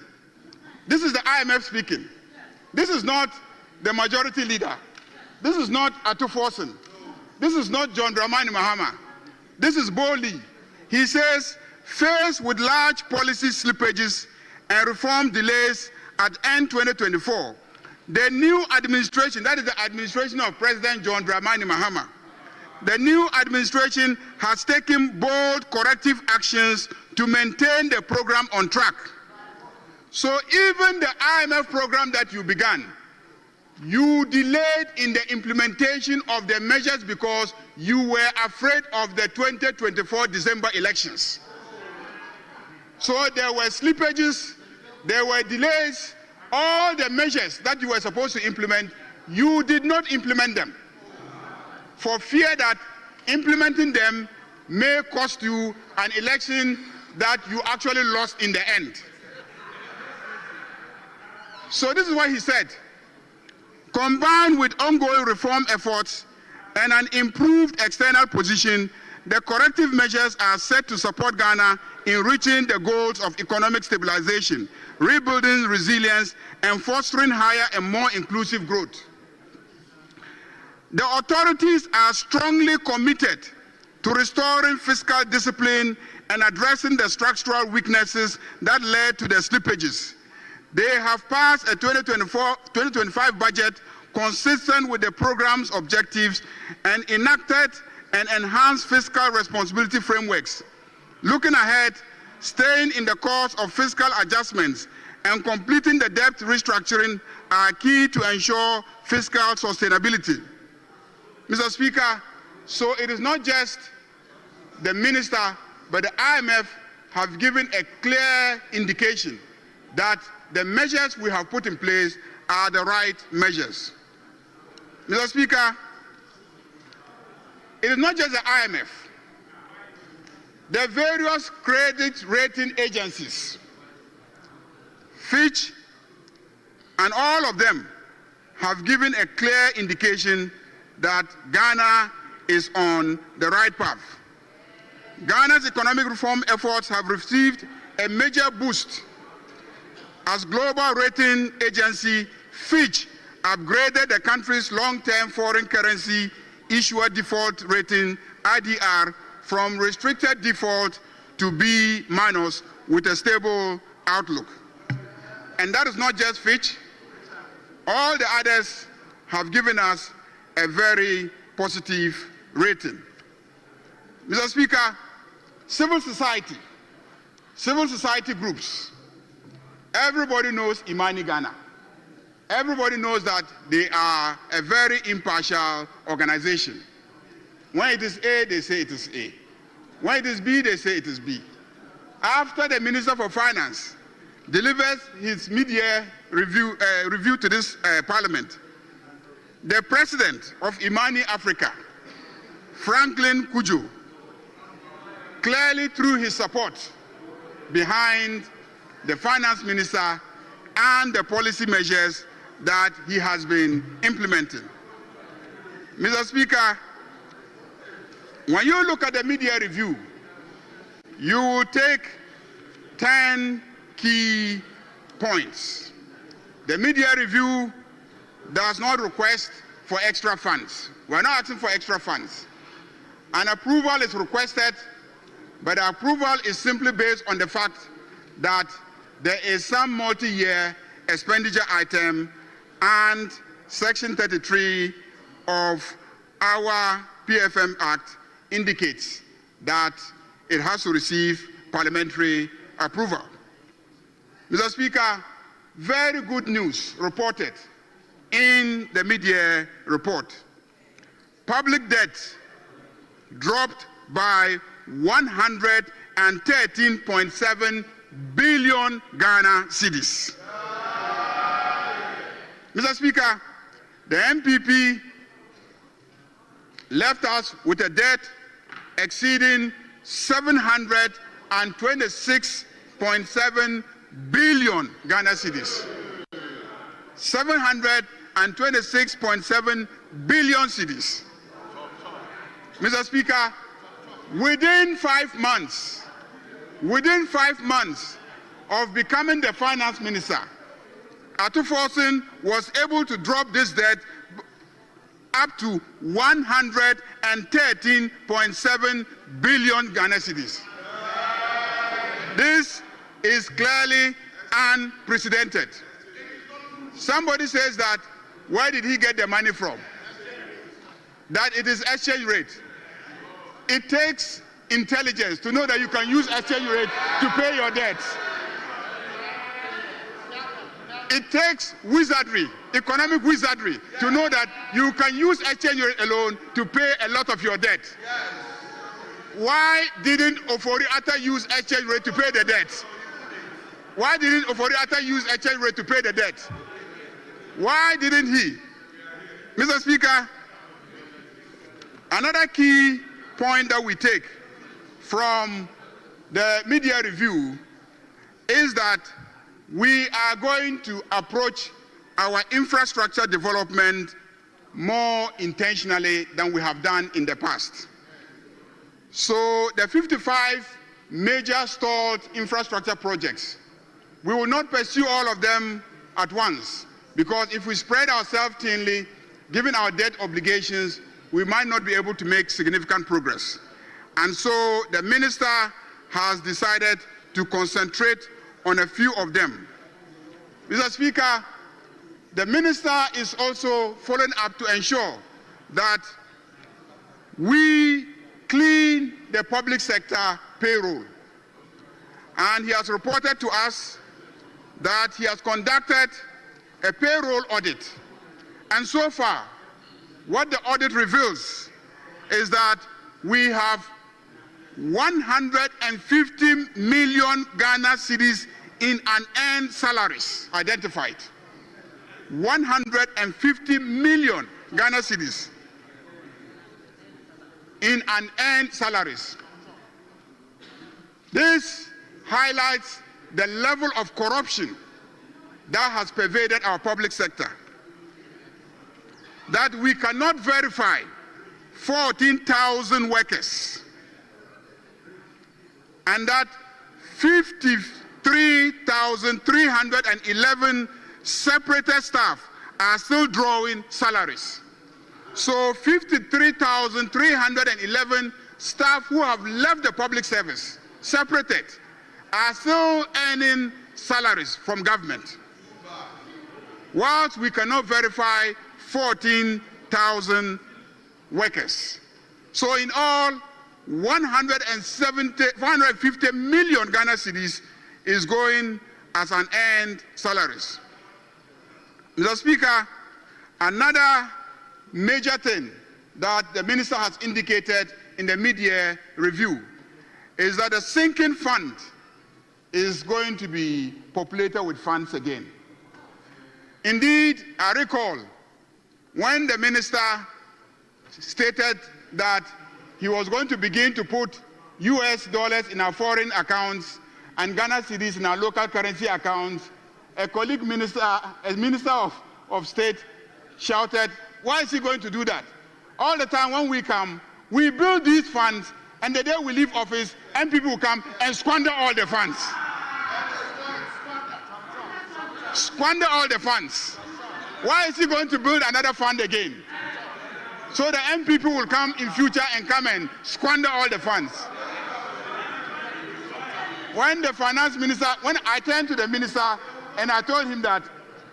This is the IMF speaking. This is not the majority leader. This is not Atuforsen. This is not John Dramani Mahama. This is Bo Lee. He says, faced with large policy slippages and reform delays at end 2024, the new administration, that is the administration of President John Dramani Mahama, the new administration has taken bold corrective actions to maintain the program on track. So even the IMF program that you began, you delayed in the implementation of the measures because you were afraid of the 2024 December elections. So there were slippages, there were delays, all the measures that you were supposed to implement, you did not implement them for fear that implementing them may cost you an election that you actually lost in the end. So this is what he said. Combined with ongoing reform efforts and an improved external position, the corrective measures are set to support Ghana in reaching the goals of economic stabilization, rebuilding resilience, and fostering higher and more inclusive growth. The authorities are strongly committed to restoring fiscal discipline and addressing the structural weaknesses that led to the slippages. They have passed a 2024-2025 budget consistent with the program's objectives and enacted and enhanced fiscal responsibility frameworks. Looking ahead, staying in the course of fiscal adjustments and completing the debt restructuring are key to ensure fiscal sustainability. Mr. Speaker, so it is not just the minister, but the IMF have given a clear indication that the measures we have put in place are the right measures. Mr. Speaker, it is not just the IMF. The various credit rating agencies, Fitch, and all of them have given a clear indication that Ghana is on the right path. Ghana's economic reform efforts have received a major boost as global rating agency Fitch upgraded the country's long-term foreign currency issuer default rating, IDR, from restricted default to B- with a stable outlook. And that is not just Fitch. All the others have given us a very positive rating. Mr. Speaker, civil society groups, everybody knows Imani Ghana. Everybody knows that they are a very impartial organization. When it is A, they say it is A. When it is B, they say it is B. After the Minister for Finance delivers his mid-year review to this Parliament, the President of Imani Africa, Franklin Kujo, clearly threw his support behind the Finance Minister and the policy measures that he has been implementing. Mr. Speaker, when you look at the media review, you will take 10 key points. The media review does not request for extra funds. We're not asking for extra funds. An approval is requested, but the approval is simply based on the fact that there is some multi-year expenditure item and Section 33 of our PFM Act indicates that it has to receive parliamentary approval. Mr. Speaker, very good news reported in the mid-year report. Public debt dropped by 113.7 billion Ghana cedis. Mr. Speaker, the MPP left us with a debt exceeding 726.7 billion Ghana cedis. 726.7 billion cedis. Mr. Speaker, within 5 months of becoming the finance minister, Atuforsen was able to drop this debt up to 113.7 billion Ghana cedis. This is clearly unprecedented. Somebody says that, where did he get the money from? That it is exchange rate. It takes intelligence to know that you can use exchange rate to pay your debts. It takes wizardry, economic wizardry, to know that you can use exchange rate alone to pay a lot of your debt. Why didn't Ofori-Atta use exchange rate to pay the debt? Why didn't Ofori-Atta use exchange rate to pay the debt? Why didn't he? Mr. Speaker, another key point that we take from the media review is that we are going to approach our infrastructure development more intentionally than we have done in the past. So the 55 major stalled infrastructure projects, we will not pursue all of them at once, because if we spread ourselves thinly, given our debt obligations, we might not be able to make significant progress. And so the minister has decided to concentrate on a few of them. Mr. Speaker, the minister is also following up to ensure that we clean the public sector payroll. And he has reported to us that he has conducted a payroll audit. And so far, what the audit reveals is that we have 150 million Ghana cedis in unearned salaries identified. 150 million Ghana cedis in unearned salaries. This highlights the level of corruption that has pervaded our public sector. That we cannot verify 14,000 workers, and that 53,311 separated staff are still drawing salaries. So 53,311 staff who have left the public service, separated, are still earning salaries from government, whilst we cannot verify 14,000 workers. So in all, 450 million Ghana cedis is going as an earned salaries. Mr. Speaker, another major thing that the minister has indicated in the mid-year review is that the sinking fund is going to be populated with funds again. Indeed, I recall when the minister stated that he was going to begin to put US dollars in our foreign accounts and Ghana cedis in our local currency accounts, a colleague minister, a minister of state shouted, why is he going to do that? All the time when we come, we build these funds, and the day we leave office, and people will come and squander all the funds. Squander all the funds. Why is he going to build another fund again? So the MPP will come in future and come and squander all the funds. When the finance minister, when I turned to the minister and I told him that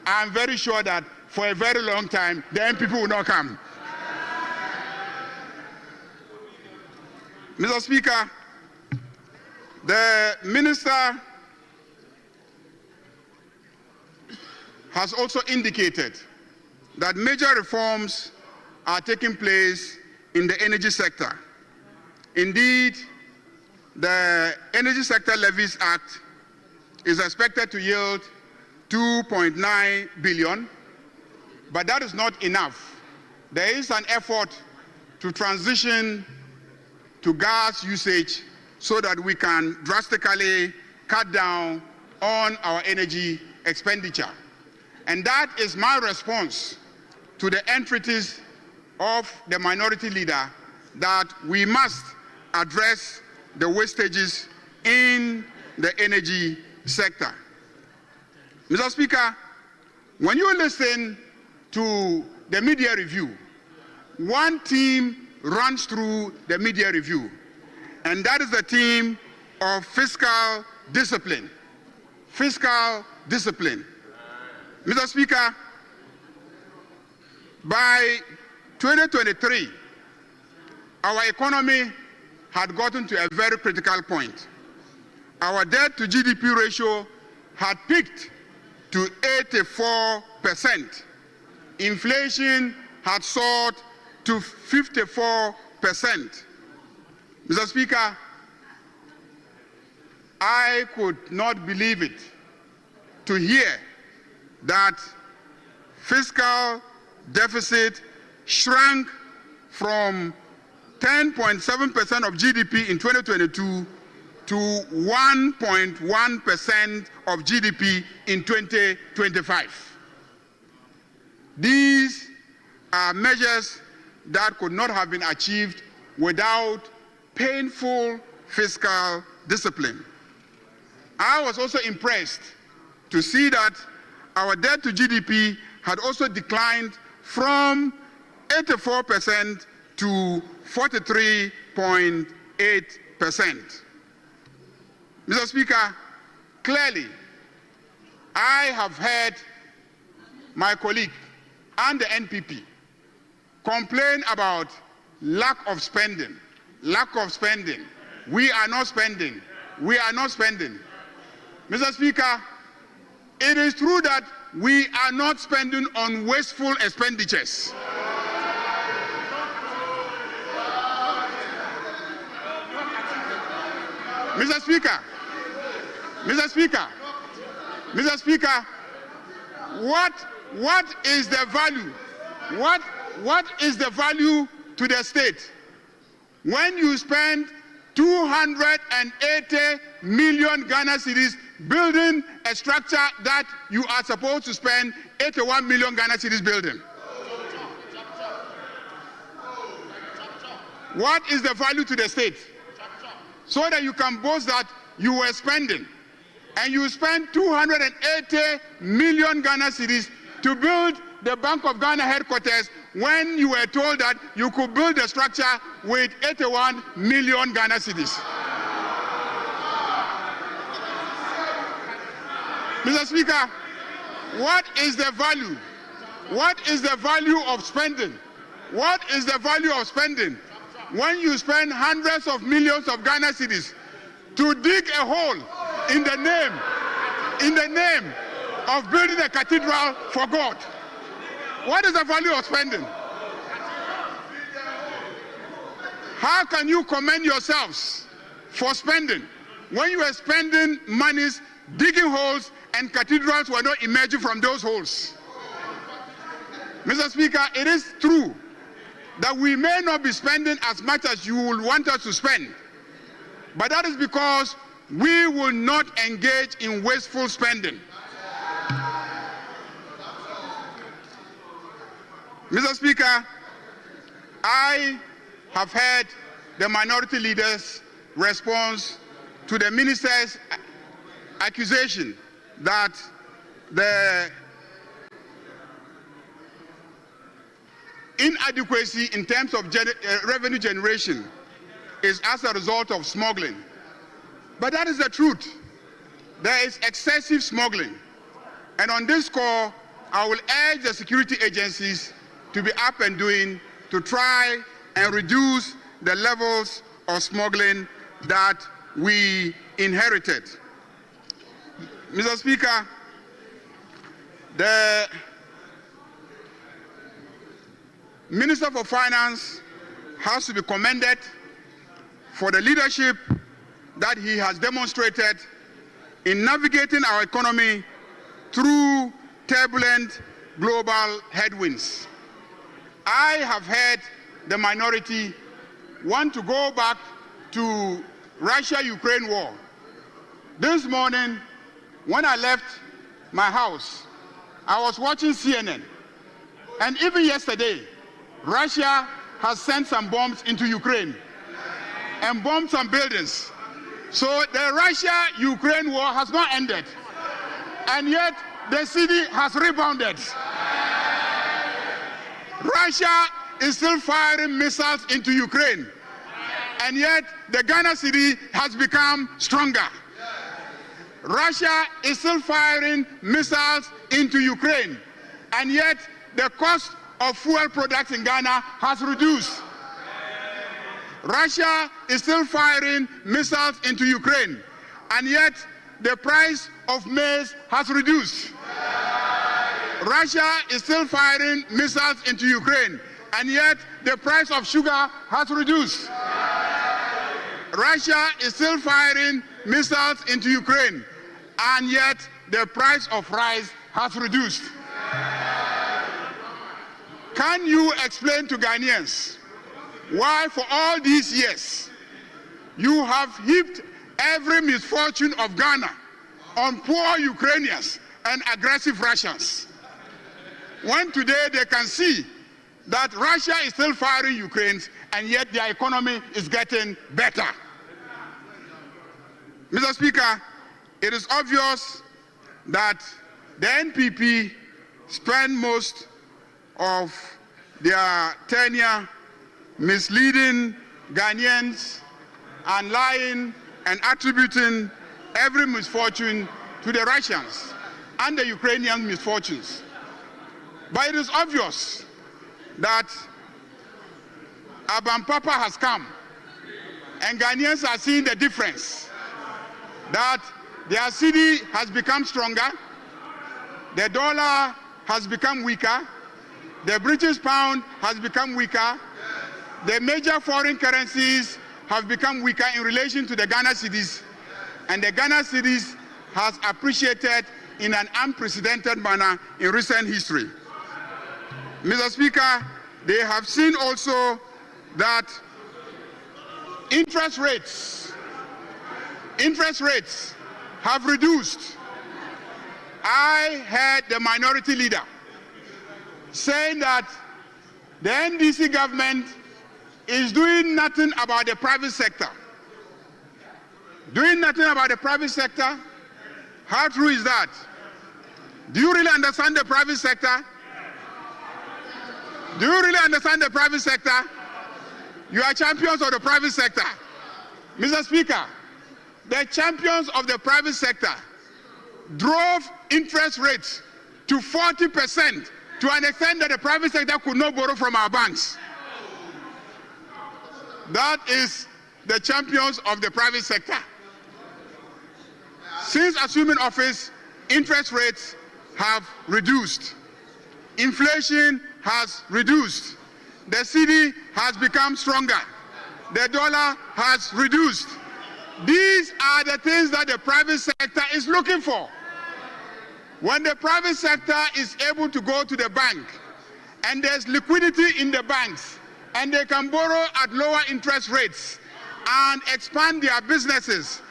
I'm very sure that for a very long time the MPP will not come. Mr. Speaker, the minister has also indicated that major reforms are taking place in the energy sector. Indeed, the Energy Sector Levies Act is expected to yield 2.9 billion, but that is not enough. There is an effort to transition to gas usage so that we can drastically cut down on our energy expenditure. And that is my response to the entreaties of the minority leader that we must address the wastages in the energy sector. Mr. Speaker, when you listen to the media review, one theme runs through the media review, and that is the theme of fiscal discipline. Fiscal discipline. Mr. Speaker, by 2023, our economy had gotten to a very critical point. Our debt to GDP ratio had peaked to 84%. Inflation had soared to 54%. Mr. Speaker, I could not believe it to hear that fiscal deficit shrank from 10.7% of GDP in 2022 to 1.1% of GDP in 2025. These are measures that could not have been achieved without painful fiscal discipline. I was also impressed to see that our debt to GDP had also declined from 84% to 43.8%. Mr. Speaker, clearly, I have heard my colleague and the NPP complain about lack of spending. Lack of spending. We are not spending. We are not spending. Mr. Speaker, it is true that we are not spending on wasteful expenditures. Mr. Speaker, Mr. Speaker, Mr. Speaker, what is the value? What is the value to the state when you spend 280 million Ghana cedis building a structure that you are supposed to spend 81 million Ghana cedis building? What is the value to the state? So that you can boast that you were spending, and you spent 280 million Ghana cedis to build the Bank of Ghana headquarters when you were told that you could build the structure with 81 million Ghana cedis. Mr. Speaker, what is the value? What is the value of spending? What is the value of spending when you spend hundreds of millions of Ghana cedis to dig a hole in the name of building a cathedral for God? What is the value of spending? How can you commend yourselves for spending when you are spending monies digging holes and cathedrals were not emerging from those holes? Mr. Speaker, it is true that we may not be spending as much as you would want us to spend, but that is because we will not engage in wasteful spending. Mr. Speaker, I have heard the minority leader's response to the minister's accusation that the inadequacy in terms of revenue generation is as a result of smuggling. But that is the truth. There is excessive smuggling. And on this score, I will urge the security agencies to be up and doing to try and reduce the levels of smuggling that we inherited. Mr. Speaker, the Minister for Finance has to be commended for the leadership that he has demonstrated in navigating our economy through turbulent global headwinds. I have heard the minority want to go back to Russia-Ukraine war. This morning, when I left my house, I was watching CNN, and even yesterday, Russia has sent some bombs into Ukraine and bombed some buildings. So the Russia-Ukraine war has not ended, and yet the city has rebounded. Russia is still firing missiles into Ukraine, and yet the Ghana city has become stronger. Russia is still firing missiles into Ukraine, and yet the cost of fuel products in Ghana has reduced. Russia is still firing missiles into Ukraine, and yet the price of maize has reduced. Russia is still firing missiles into Ukraine, and yet the price of sugar has reduced. Russia is still firing missiles into Ukraine, and yet the price of rice has reduced. Can you explain to Ghanaians why for all these years you have heaped every misfortune of Ghana on poor Ukrainians and aggressive Russians, when today they can see that Russia is still firing Ukraine and yet their economy is getting better? Mr. Speaker, it is obvious that the NPP spend most of their tenure misleading Ghanaians and lying and attributing every misfortune to the Russians and the Ukrainian misfortunes. But it is obvious that Aban Papa has come, and Ghanaians are seeing the difference, that their city has become stronger, the dollar has become weaker, the British pound has become weaker, the major foreign currencies have become weaker in relation to the Ghana cedis, and the Ghana cedis has appreciated in an unprecedented manner in recent history. Mr. Speaker, they have seen also that interest rates have reduced. I heard the minority leader saying that the NDC government is doing nothing about the private sector. Doing nothing about the private sector? How true is that? Do you really understand the private sector? Do you really understand the private sector? You are champions of the private sector. Mr. Speaker, the champions of the private sector drove interest rates to 40% to an extent that the private sector could not borrow from our banks. That is the champions of the private sector. Since assuming office, interest rates have reduced. Inflation has reduced. The cedi has become stronger. The dollar has reduced. These are the things that the private sector is looking for. When the private sector is able to go to the bank and there's liquidity in the banks and they can borrow at lower interest rates and expand their businesses,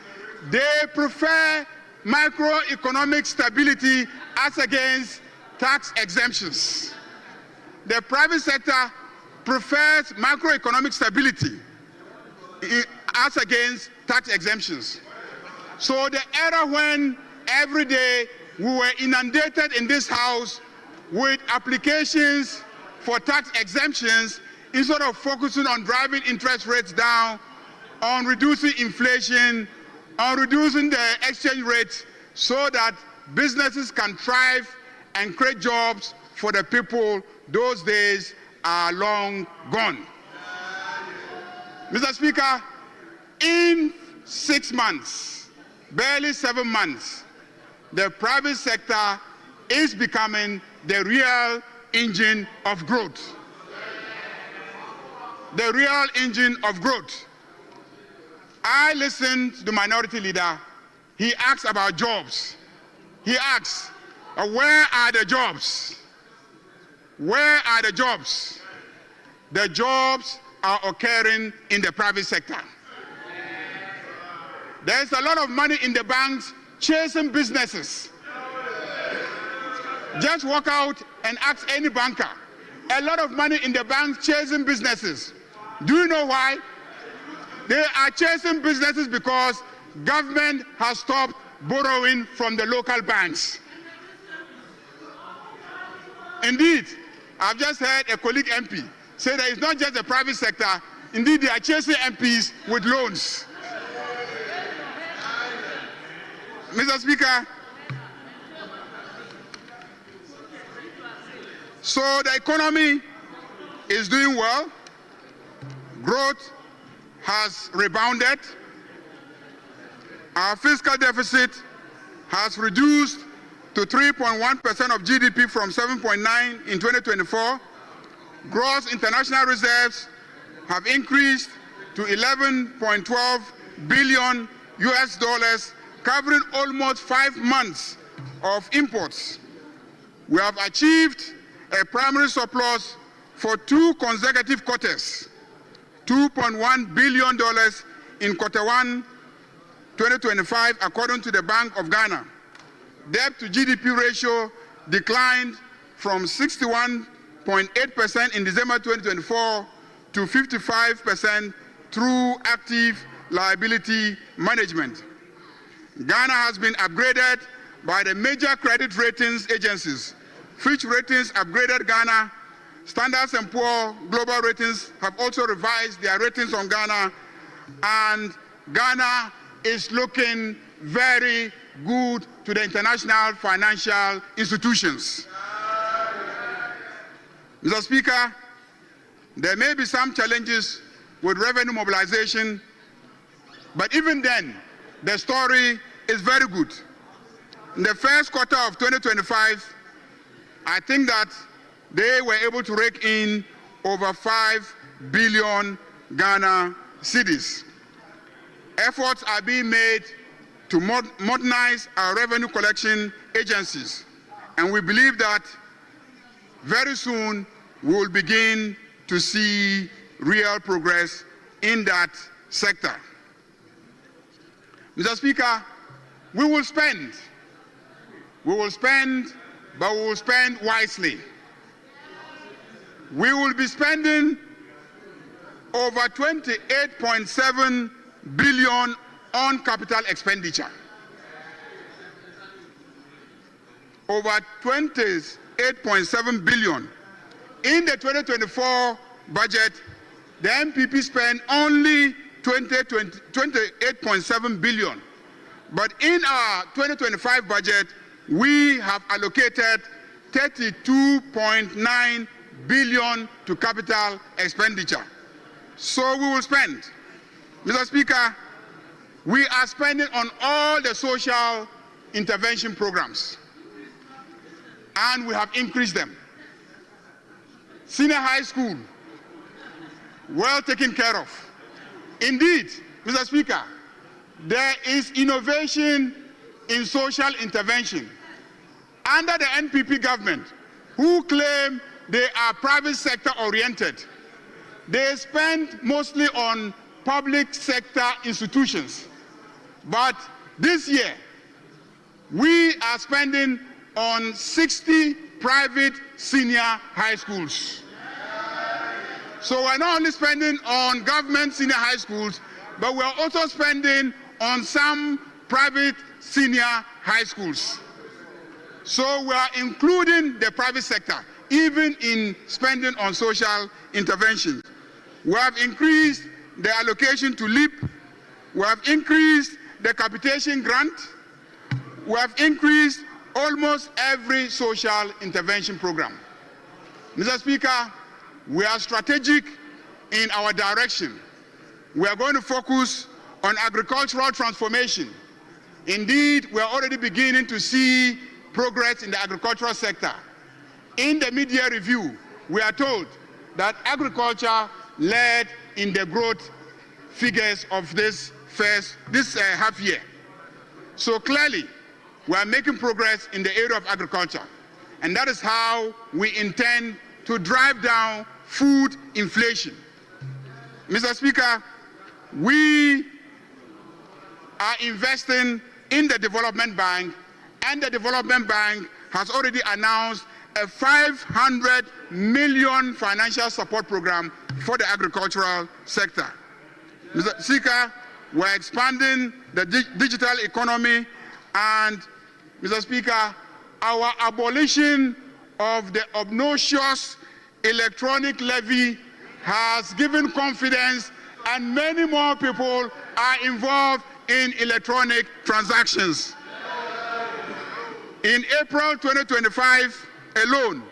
they prefer macroeconomic stability as against tax exemptions. The private sector prefers macroeconomic stability as against tax exemptions. So the era when every day we were inundated in this house with applications for tax exemptions instead of focusing on driving interest rates down, on reducing inflation, on reducing the exchange rates so that businesses can thrive and create jobs for the people, those days are long gone. Mr. Speaker, in 6 months, barely 7 months, the private sector is becoming the real engine of growth. The real engine of growth. I listened to the minority leader. He asked about jobs. He asks, where are the jobs? Where are the jobs? The jobs are occurring in the private sector. There's a lot of money in the banks chasing businesses. Just walk out and ask any banker. A lot of money in the banks chasing businesses. Do you know why? They are chasing businesses because government has stopped borrowing from the local banks. Indeed, I've just heard a colleague MP say that it's not just the private sector. Indeed, they are chasing MPs with loans. Mr. Speaker, so the economy is doing well. Growth has rebounded. Our fiscal deficit has reduced to 3.1% of GDP from 7.9 in 2024. Gross international reserves have increased to 11.12 billion US dollars, covering almost 5 months of imports. We have achieved a primary surplus for 2 consecutive quarters, $2.1 billion in Q1 2025, according to the Bank of Ghana. Debt to GDP ratio declined from 61.8% in December 2024 to 55% through active liability management. Ghana has been upgraded by the major credit ratings agencies. Fitch Ratings upgraded Ghana. Standard & Poor's Global Ratings have also revised their ratings on Ghana, and Ghana is looking very good to the international financial institutions. Mr. Speaker, there may be some challenges with revenue mobilization, but even then, the story is very good. In the first quarter of 2025, I think that they were able to rake in over 5 billion Ghana cedis. Efforts are being made to modernize our revenue collection agencies, and we believe that very soon we will begin to see real progress in that sector. Mr. Speaker, we will spend, but we will spend wisely. We will be spending over 28.7 billion on capital expenditure. Over 28.7 billion. In the 2024 budget, the MPP spent only 28.7 billion. But in our 2025 budget, we have allocated 32.9 billion to capital expenditure. So we will spend. Mr. Speaker, we are spending on all the social intervention programs, and we have increased them. Senior high school, well taken care of. Indeed, Mr. Speaker, there is innovation in social intervention. Under the NPP government, who claim they are private sector oriented, they spend mostly on public sector institutions. But this year, we are spending on 60 private senior high schools. So we're not only spending on government senior high schools, but we're also spending on some private senior high schools. So we are including the private sector, even in spending on social intervention. We have increased the allocation to LEAP. We have increased the capitation grant. We have increased almost every social intervention program. Mr. Speaker, we are strategic in our direction. We are going to focus on agricultural transformation. Indeed, we are already beginning to see progress in the agricultural sector. In the media review, we are told that agriculture led in the growth figures of this half year. So clearly, we are making progress in the area of agriculture, and that is how we intend to drive down food inflation. Mr. Speaker, we are investing in the Development Bank, and the Development Bank has already announced a 500 million financial support program for the agricultural sector. Mr. Speaker, we're expanding the digital economy, and Mr. Speaker, our abolition of the obnoxious electronic levy has given confidence, and many more people are involved in electronic transactions. In April 2025 alone,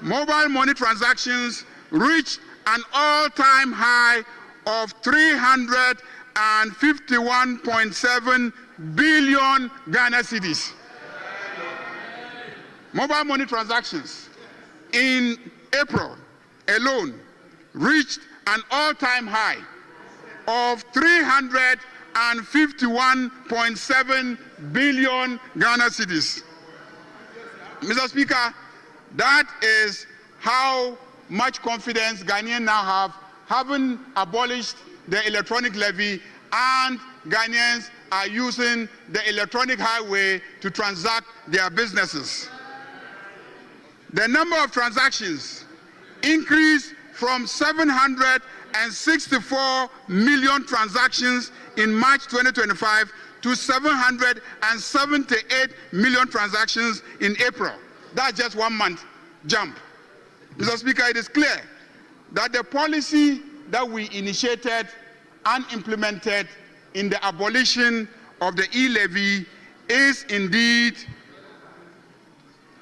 mobile money transactions reached an all-time high of 351.7 billion Ghana cedis. Mobile money transactions in April alone reached an all-time high of 351.7 billion Ghana cedis. Mr. Speaker, that is how much confidence Ghanaians now have, having abolished the electronic levy, and Ghanaians are using the electronic highway to transact their businesses. The number of transactions increased from 764 million transactions in March 2025 to 778 million transactions in April. That's just 1 month jump. Mr. Speaker, it is clear that the policy that we initiated and implemented in the abolition of the e-levy is indeed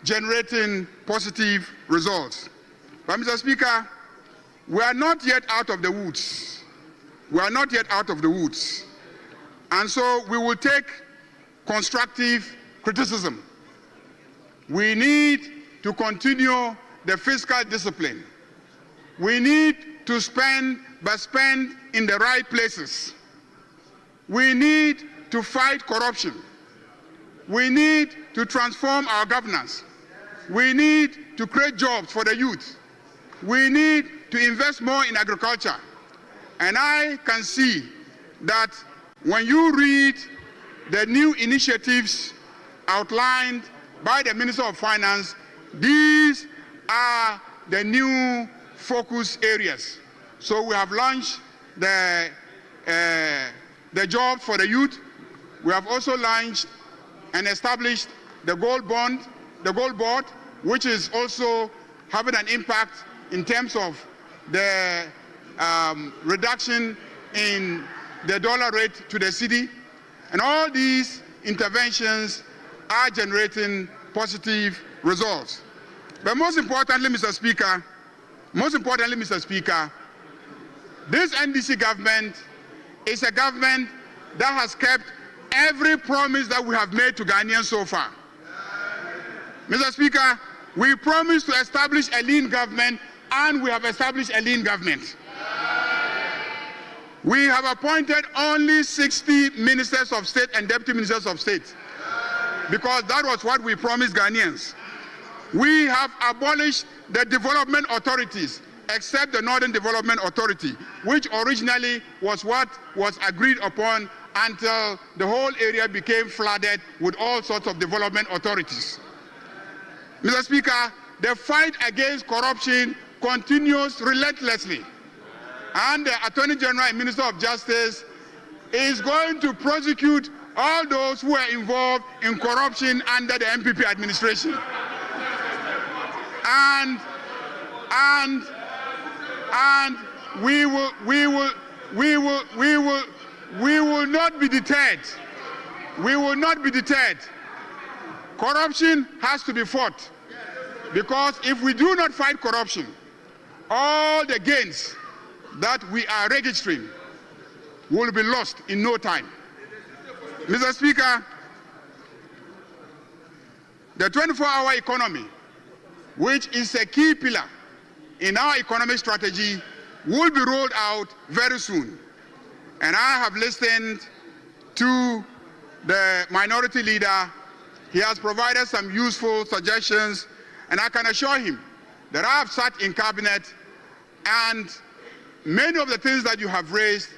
generating positive results. But Mr. Speaker, we are not yet out of the woods. We are not yet out of the woods. And so we will take constructive criticism. We need to continue the fiscal discipline. We need to spend, but spend in the right places. We need to fight corruption. We need to transform our governance. We need to create jobs for the youth. We need to invest more in agriculture. And I can see that when you read the new initiatives outlined by the Minister of Finance, these are the new focus areas. So we have launched the jobs for the youth. We have also launched and established the gold board, which is also having an impact in terms of the reduction in the dollar rate to the cedi. And all these interventions are generating positive results. But most importantly, Mr. Speaker, This NDC government is a government that has kept every promise that we have made to Ghanaians so far. Mr. Speaker, we promised to establish a lean government, and we have established a lean government. We have appointed only 60 ministers of state and deputy ministers of state, because that was what we promised Ghanaians. We have abolished the development authorities, except the Northern Development Authority, which originally was what was agreed upon until the whole area became flooded with all sorts of development authorities. Mr. Speaker, the fight against corruption continues relentlessly, and the Attorney General and Minister of Justice is going to prosecute all those who are involved in corruption under the MPP administration. And we will not be deterred. We will not be deterred. Corruption has to be fought, because if we do not fight corruption, all the gains that we are registering will be lost in no time. Mr. Speaker, the 24-hour economy, which is a key pillar in our economic strategy, will be rolled out very soon. And I have listened to the minority leader. He has provided some useful suggestions, and I can assure him that I have sat in cabinet, and many of the things that you have raised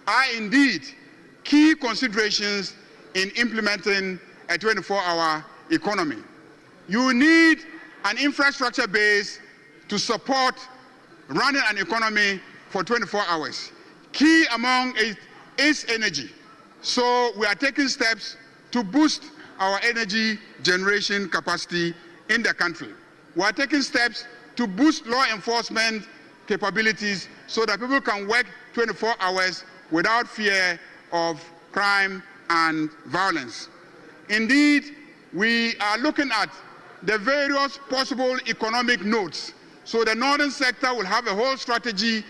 are indeed key considerations in implementing a 24-hour economy. You need an infrastructure base to support running an economy for 24 hours. Key among it is energy. So we are taking steps to boost our energy generation capacity in the country. We are taking steps to boost law enforcement capabilities so that people can work 24 hours without fear of crime and violence. Indeed, we are looking at the various possible economic nodes. So the northern sector will have a whole strategy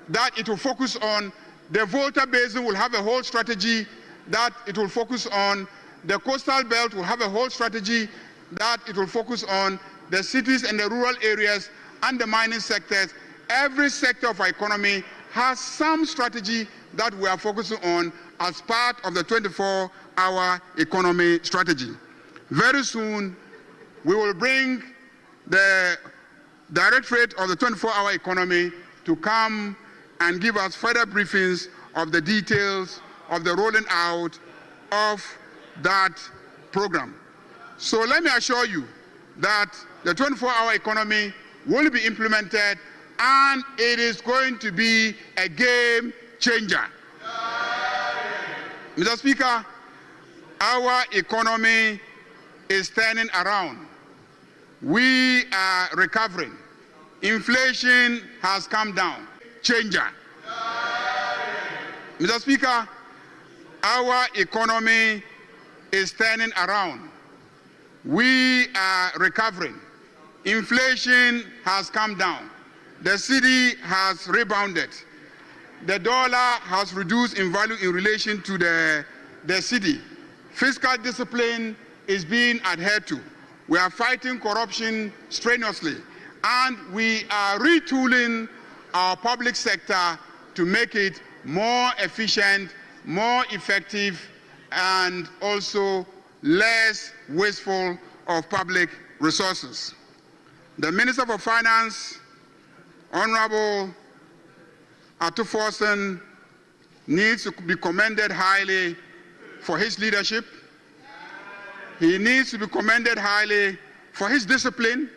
that it will focus on. The Volta Basin will have a whole strategy that it will focus on. The coastal belt will have a whole strategy that it will focus on. The cities and the rural areas and the mining sectors. Every sector of our economy has some strategy that we are focusing on as part of the 24-hour economy strategy. Very soon, we will bring the Directorate of the 24-hour economy to come and give us further briefings of the details of the rolling out of that program. So let me assure you that the 24-hour economy will be implemented, and it is going to be a game changer. Mr. Speaker, our economy is turning around. We are recovering. Inflation has come down. Changer. Mr. Speaker, our economy is turning around. We are recovering. Inflation has come down. The cedi has rebounded. The dollar has reduced in value in relation to the cedi. Fiscal discipline is being adhered to. We are fighting corruption strenuously, and we are retooling our public sector to make it more efficient, more effective, and also less wasteful of public resources. The Minister for Finance, Honorable Atuforsen, needs to be commended highly for his leadership. He needs to be commended highly for his discipline.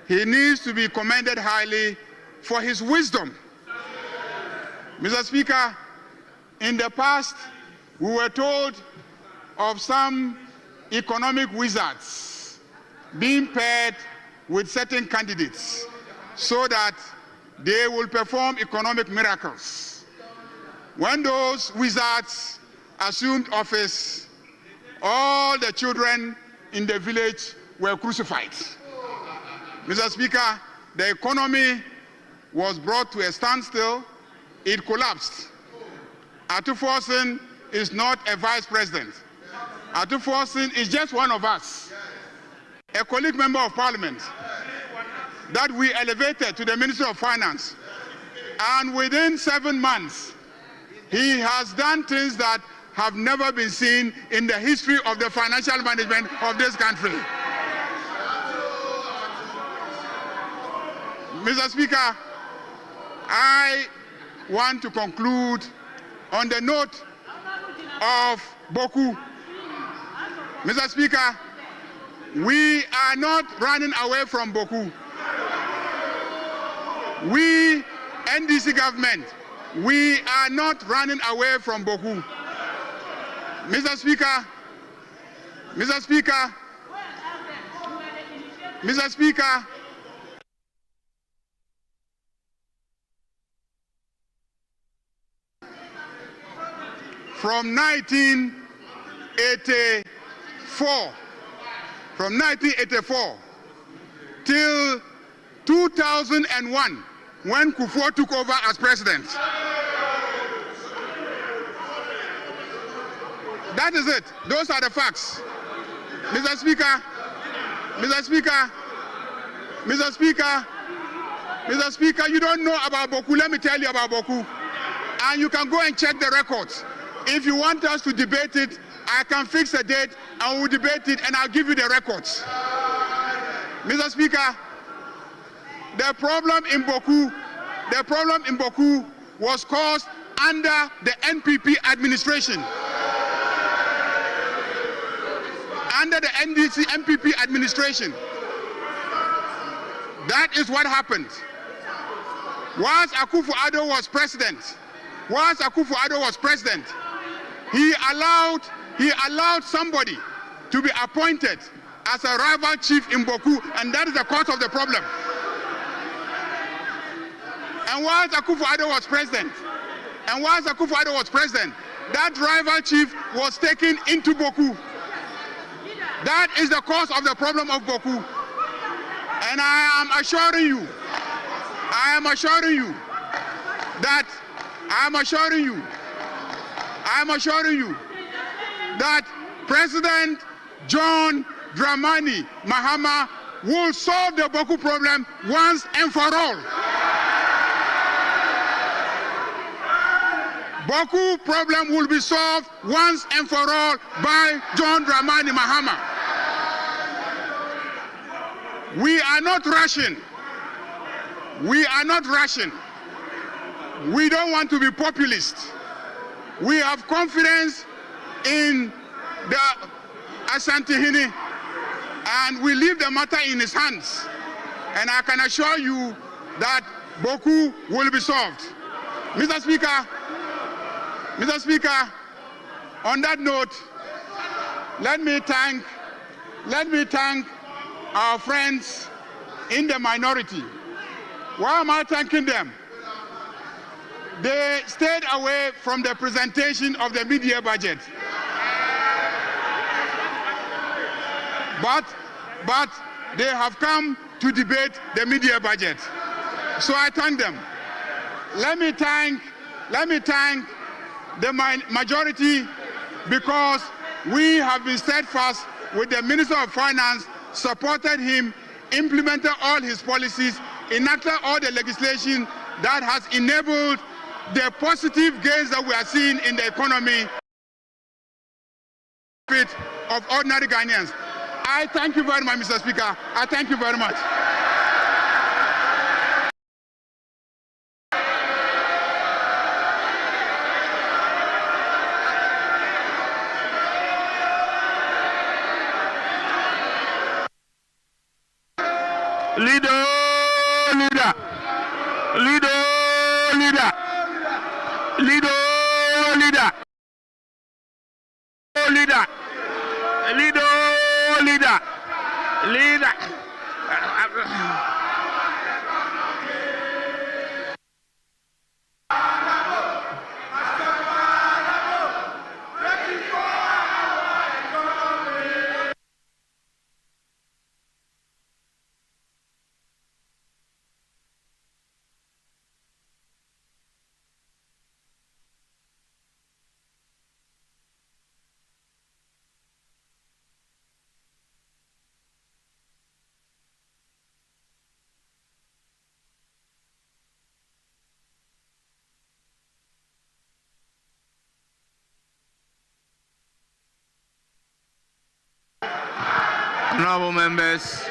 He needs to be commended highly for his wisdom. Mr. Speaker, in the past, we were told of some economic wizards being paired with certain candidates so that they will perform economic miracles. When those wizards assumed office, all the children in the village were crucified. Mr. Speaker, the economy was brought to a standstill. It collapsed. Atuforsen is not a vice president. Atuforsen is just one of us, a colleague member of parliament that we elevated to the Ministry of Finance. And within 7 months, he has done things that have never been seen in the history of the financial management of this country. Mr. Speaker, I want to conclude on the note of Boku. Mr. Speaker, we are not running away from Boku. We, NDC government, we are not running away from Boku. Mr. Speaker, Mr. Speaker, Mr. Speaker, from 1984 till 2001, when Kufuor took over as president. That is it. Those are the facts. Mr. Speaker, Mr. Speaker, Mr. Speaker, Mr. Speaker, you don't know about Boku. Let me tell you about Boku. And you can go and check the records. If you want us to debate it, I can fix a date and we'll debate it and I'll give you the records. Mr. Speaker, the problem in Boku was caused under the NPP administration. Under the NDC NPP administration. That is what happened. Once Akufo-Addo was president, he allowed somebody to be appointed as a rival chief in Boku, and that is the cause of the problem. And once Akufo-Addo was president, that rival chief was taken into Boku. That is the cause of the problem of Boku. And I am assuring you that President John Dramani Mahama will solve the Boku problem once and for all. Boku problem will be solved once and for all by John Dramani Mahama. We are not rushing. We don't want to be populist. We have confidence in the Asantehene, and we leave the matter in his hands. And I can assure you that Boku will be solved. Mr. Speaker, on that note, let me thank our friends in the minority. Why am I thanking them? They stayed away from the presentation of the mid-year budget. But they have come to debate the mid-year budget. So I thank them. Let me thank the majority, because we have been steadfast with the Minister of Finance, supported him, implemented all his policies, enacted all the legislation that has enabled the positive gains that we are seeing in the economy of ordinary Ghanaians. I thank you very much, Mr. Speaker. I thank you very much. Leader. Honorable members,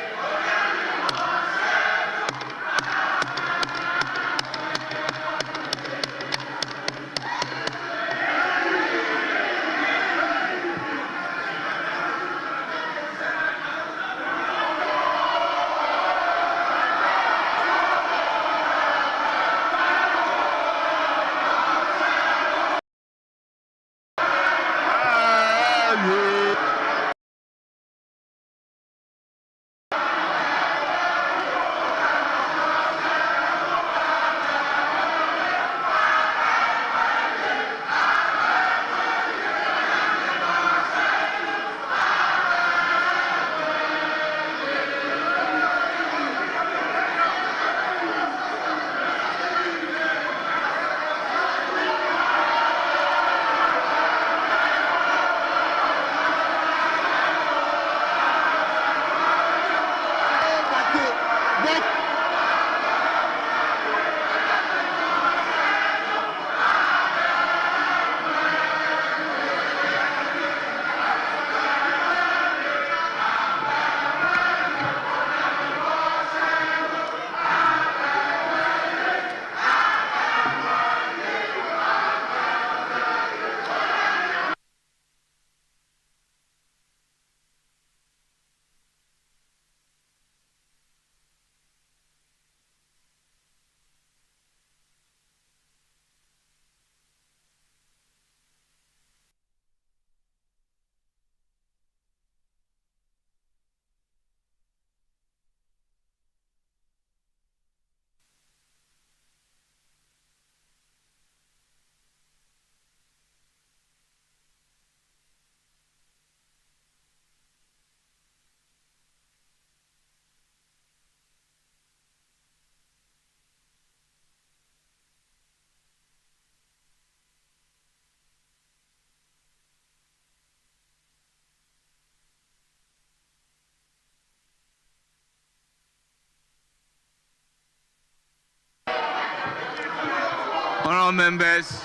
honorable members,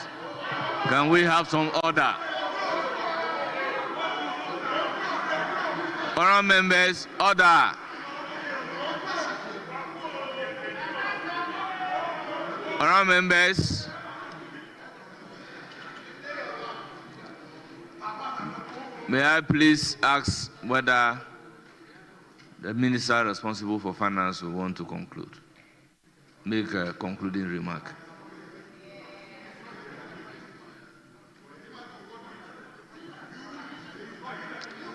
can we have some order? Honorable members, order. Honorable members, may I please ask whether the minister responsible for finance will want to conclude, make a concluding remark.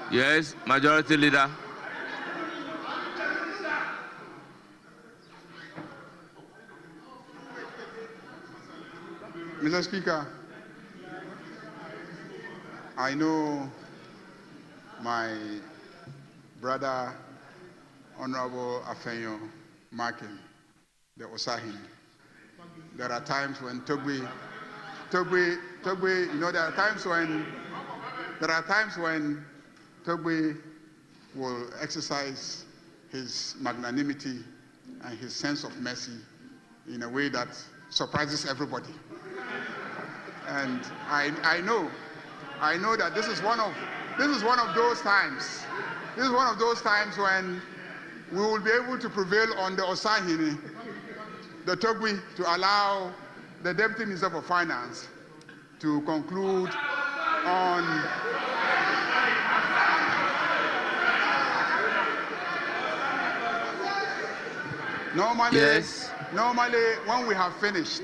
Yes, Majority Leader. Mr. Speaker, I know my brother, Honorable Afenyo Markin, the Osahini. There are times when Togbe, you know, there are times when Togbe will exercise his magnanimity and his sense of mercy in a way that surprises everybody. And I know that this is one of those times. This is one of those times when we will be able to prevail on the Osahini, the Togbe, to allow the Deputy Minister for Finance to conclude on Normally, when we have finished,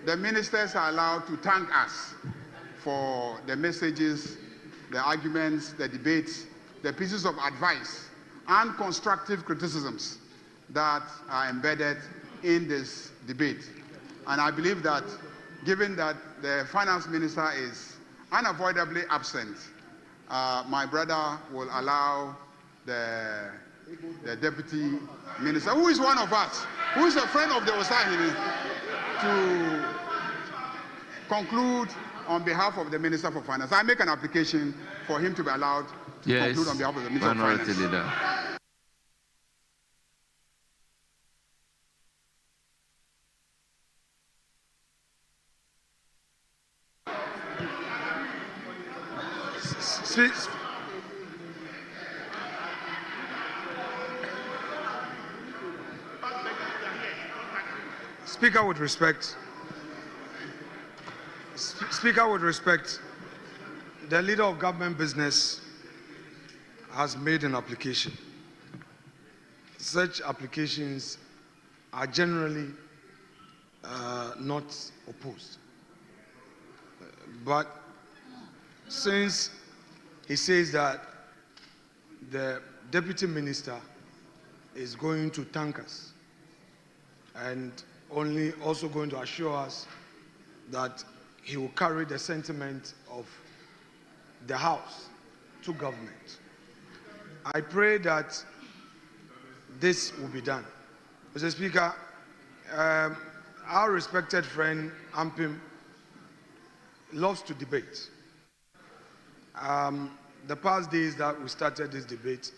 the ministers are allowed to thank us for the messages, the arguments, the debates, the pieces of advice, and constructive criticisms that are embedded in this debate. And I believe that, given that the finance minister is unavoidably absent, my brother will allow the deputy minister, who is one of us, who is a friend of the Osahini, to conclude on behalf of the Minister for Finance. I make an application for him to be allowed to conclude on behalf of the Minister of Finance. Leader. Speaker, with respect, the Leader of Government Business has made an application. Such applications are generally not opposed. But since he says that the Deputy Minister is going to thank us and also going to assure us that he will carry the sentiment of the House to government, I pray that this will be done. Mr. Speaker, our respected friend Ampim loves to debate. The past days that we started this debate,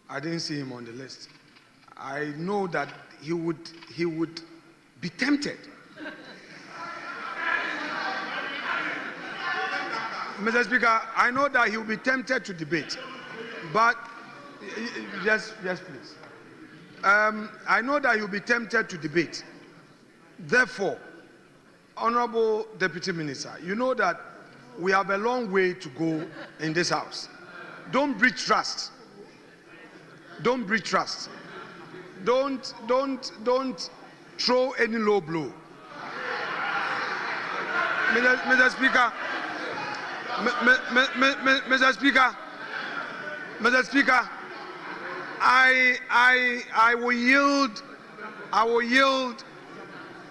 I didn't see him on the list. I know that he would be tempted. Mr. Speaker, I know that he will be tempted to debate, but yes, please. I know that he will be tempted to debate. Therefore, Honorable Deputy Minister, you know that we have a long way to go in this House. Don't breach trust. Don't breach trust. Don't throw any low blow. Mr. Speaker, Mr. Speaker, I will yield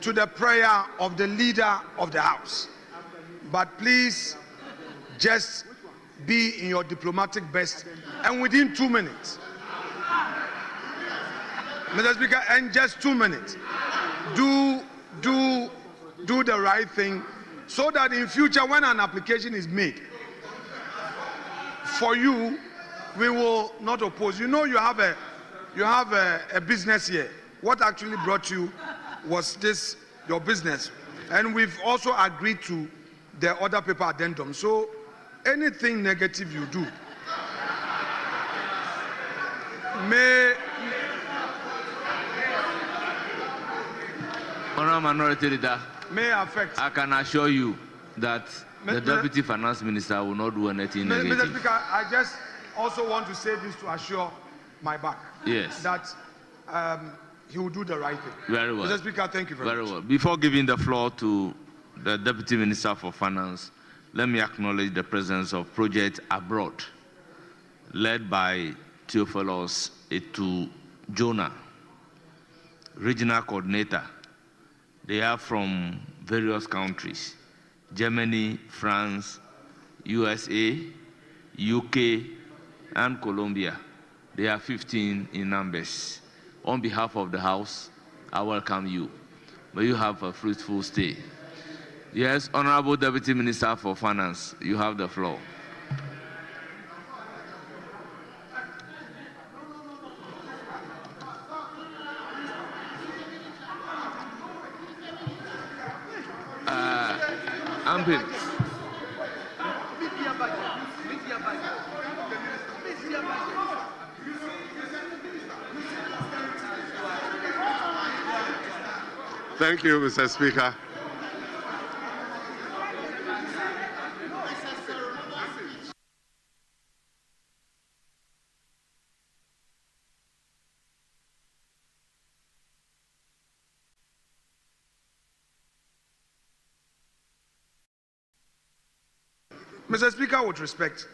to the prayer of the Leader of the House. But please, just be in your diplomatic best and within 2 minutes. Mr. Speaker, and just 2 minutes. Do the right thing so that in future when an application is made for you, we will not oppose. You know you have a business here. What actually brought you was this, your business. And we've also agreed to the other paper addendum. So anything negative you do may... Honourable Minority Leader, may affect. I can assure you that the Deputy Finance Minister will not do anything negative. Mr. Speaker, I just also want to say this to assure my back. Yes. That he will do the right thing. Very well. Mr. Speaker, thank you very much. Well. Before giving the floor to the Deputy Minister for Finance, let me acknowledge the presence of Project Abroad, led by Theophilus Etu Jonah, Regional Coordinator. They are from various countries: Germany, France, USA, UK, and Colombia. They are 15 in numbers. On behalf of the House, I welcome you. May you have a fruitful stay. Yes, Honorable Deputy Minister for Finance, you have the floor. Ampim. Thank you, Mr. Speaker. Mr. Speaker, with respect,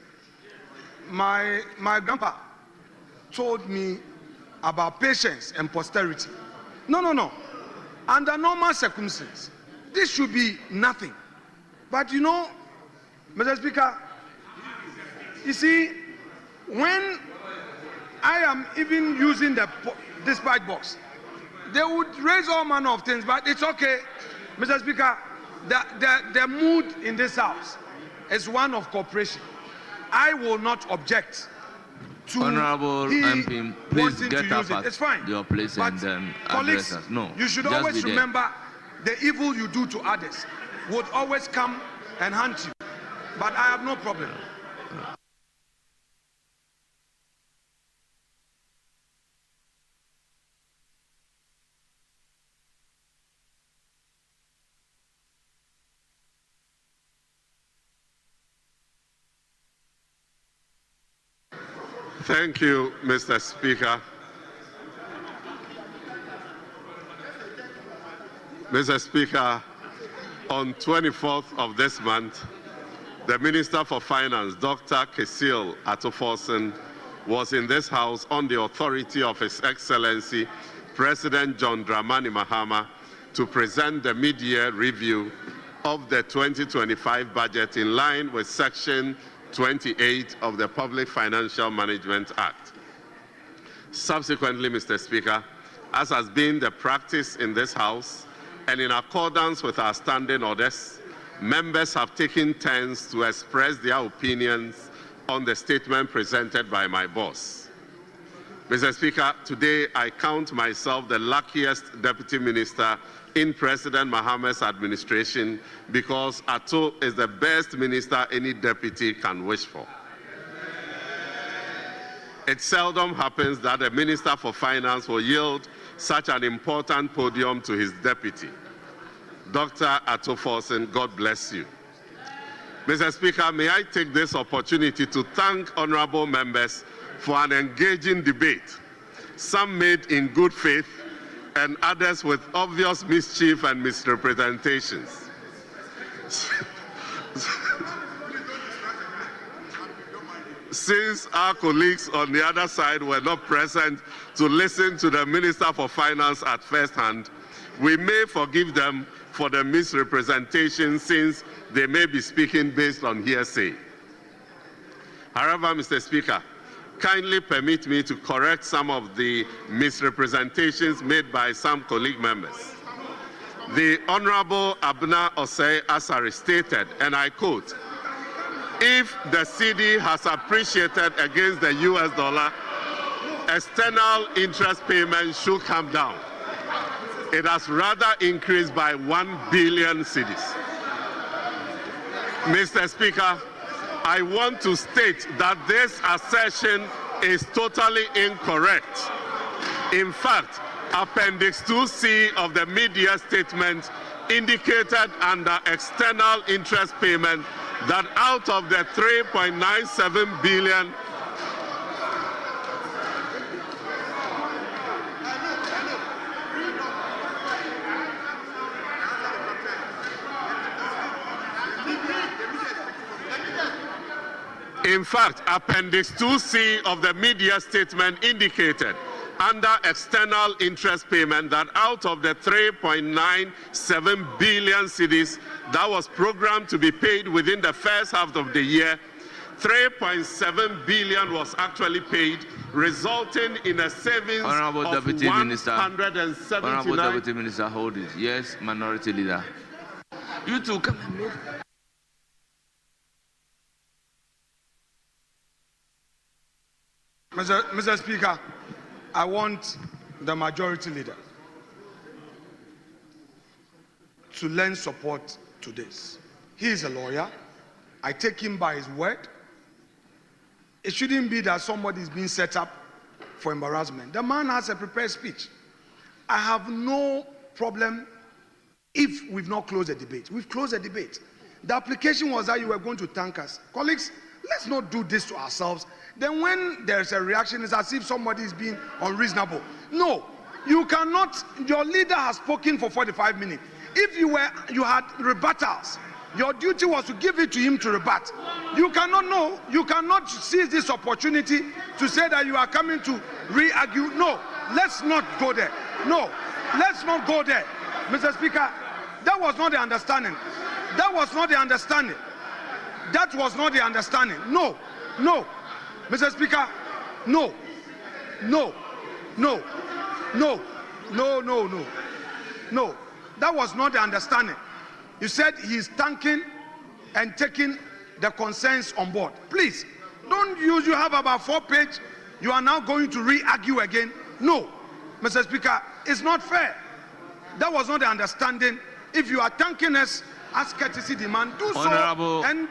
my grandpa told me about patience and posterity. No. Under normal circumstances, this should be nothing. But you know, Mr. Speaker, you see, when I am even using the dispatch box, they would raise all manner of things, but it's okay. Mr. Speaker, the mood in this House is one of cooperation. I will not object to Honorable MP, please get up It's fine. your place but and then colleagues, address us. No, you should always remember the evil you do to others would always come and haunt you. But I have no problem. Thank you, Mr. Speaker. Mr. Speaker, on 24th of this month, the Minister for Finance, Dr. Kesil Atoforsen, was in this House on the authority of His Excellency President John Dramani Mahama to present the mid-year review of the 2025 budget in line with Section 28 of the Public Financial Management Act. Subsequently, Mr. Speaker, as has been the practice in this House, and in accordance with our standing orders, members have taken turns to express their opinions on the statement presented by my boss. Mr. Speaker, today I count myself the luckiest Deputy Minister in President Mahama's administration because Ato is the best minister any deputy can wish for. It seldom happens that a Minister for Finance will yield such an important podium to his deputy. Dr. Atoforsen, God bless you. Mr. Speaker, may I take this opportunity to thank honorable members for an engaging debate, some made in good faith and others with obvious mischief and misrepresentations. Since our colleagues on the other side were not present to listen to the Minister for Finance at first hand, we may forgive them for the misrepresentation since they may be speaking based on hearsay. However, Mr. Speaker, kindly permit me to correct some of the misrepresentations made by some colleague members. The Honorable Abna Osei Asari stated, and I quote, "If the cedi has appreciated against the US dollar, external interest payments should come down. It has rather increased by 1 billion cedis. Mr. Speaker, I want to state that this assertion is totally incorrect. In fact, Appendix 2C of the media statement indicated under external interest payment that out of the 3.97 billion In fact, Appendix 2C of the media statement indicated under external interest payment that out of the 3.97 billion cedis that was programmed to be paid within the first half of the year, 3.7 billion was actually paid, resulting in a savings Honorable of Deputy Minister. 179. Honorable Deputy Minister, hold it. Yes, Minority Leader. You two come and move. Mr. Speaker, I want the Majority Leader to lend support to this. He is a lawyer. I take him by his word. It shouldn't be that somebody is being set up for embarrassment. The man has a prepared speech. I have no problem if we've not closed the debate. We've closed the debate. The application was that you were going to thank us. Colleagues, let's not do this to ourselves. Then when there's a reaction, it's as if somebody is being unreasonable. No, you cannot. Your leader has spoken for 45 minutes. If you had rebuttals, your duty was to give it to him to rebut. You cannot seize this opportunity to say that you are coming to re-argue. No, let's not go there. No, let's not go there. Mr. Speaker, that was not the understanding. That was not the understanding. That was not the understanding. No, no. Mr. Speaker, no, no, no, no, no, no, no, no. That was not the understanding. You said he is thanking and taking the concerns on board. Please, don't use, you have about 4 pages. You are now going to re-argue again. No, Mr. Speaker, it's not fair. That was not the understanding. If you are thanking us as courtesy demand, do so. And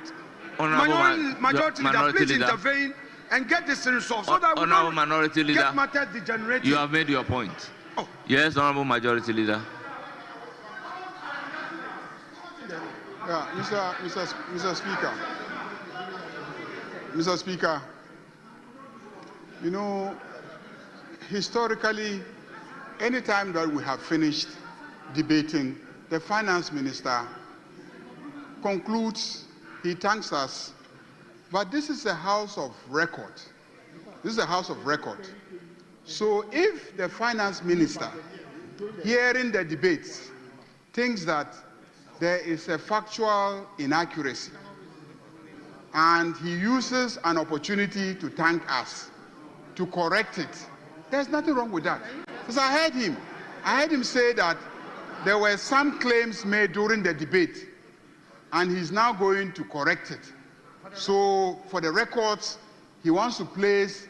Majority Leader, please intervene and get this resolved so that we don't Minority Leader, get matters degenerating. you have made your point. Oh. Yes, Honorable Majority Leader. Yeah, Mr. Speaker. Mr. Speaker, You know, historically, anytime that we have finished debating, the finance minister concludes, he thanks us, but this is a house of record. This is a house of record. So if the finance minister, hearing the debates, thinks that there is a factual inaccuracy, and he uses an opportunity to thank us, to correct it, there's nothing wrong with that. Because I heard him say that there were some claims made during the debate, and he's now going to correct it. So for the records, he wants to place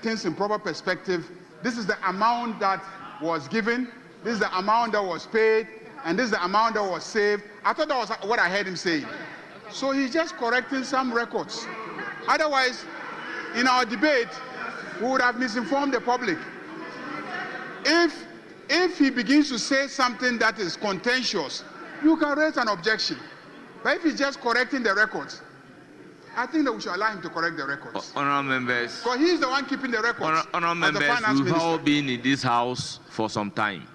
things in proper perspective. This is the amount that was given, this is the amount that was paid, and this is the amount that was saved. I thought that was what I heard him saying. So he's just correcting some records. Otherwise, in our debate, we would have misinformed the public. If he begins to say something that is contentious, you can raise an objection. But if he's just correcting the records, I think that we should allow him to correct the records. Honourable members. Because he's the one keeping the records. Honourable members, we've all been in this house for some time.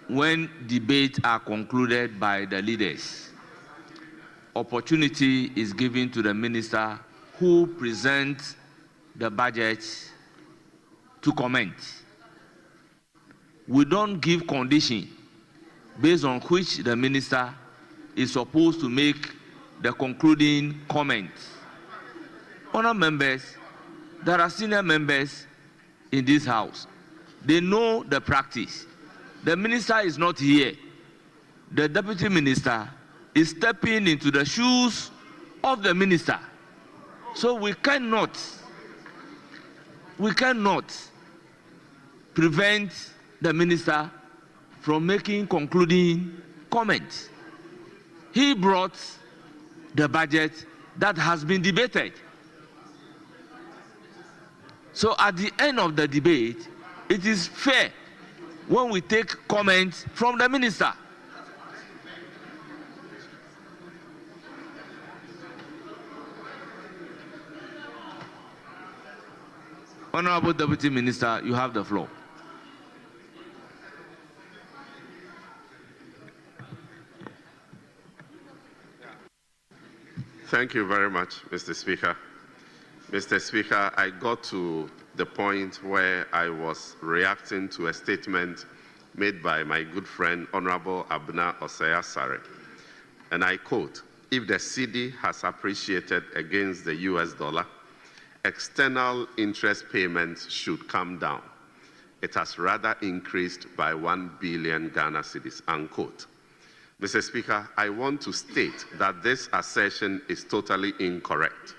When debates are concluded by the leaders, opportunity is given to the minister who presents the budget to comment. We don't give condition based on which the minister is supposed to make the concluding comment. Honourable members, there are senior members in this house. They know the practice. The minister is not here. The deputy minister is stepping into the shoes of the minister. So we cannot prevent the minister from making concluding comments. He brought the budget that has been debated. So at the end of the debate, it is fair when we take comments from the minister. Honourable Deputy Minister, you have the floor. Thank you very much, Mr. Speaker. Mr. Speaker, I got to the point where I was reacting to a statement made by my good friend, Honorable Abna Osei-Asare. And I quote, "If the cedi has appreciated against the US dollar, external interest payments should come down. It has rather increased by 1 billion Ghana cedis," unquote. Mr. Speaker, I want to state that this assertion is totally incorrect.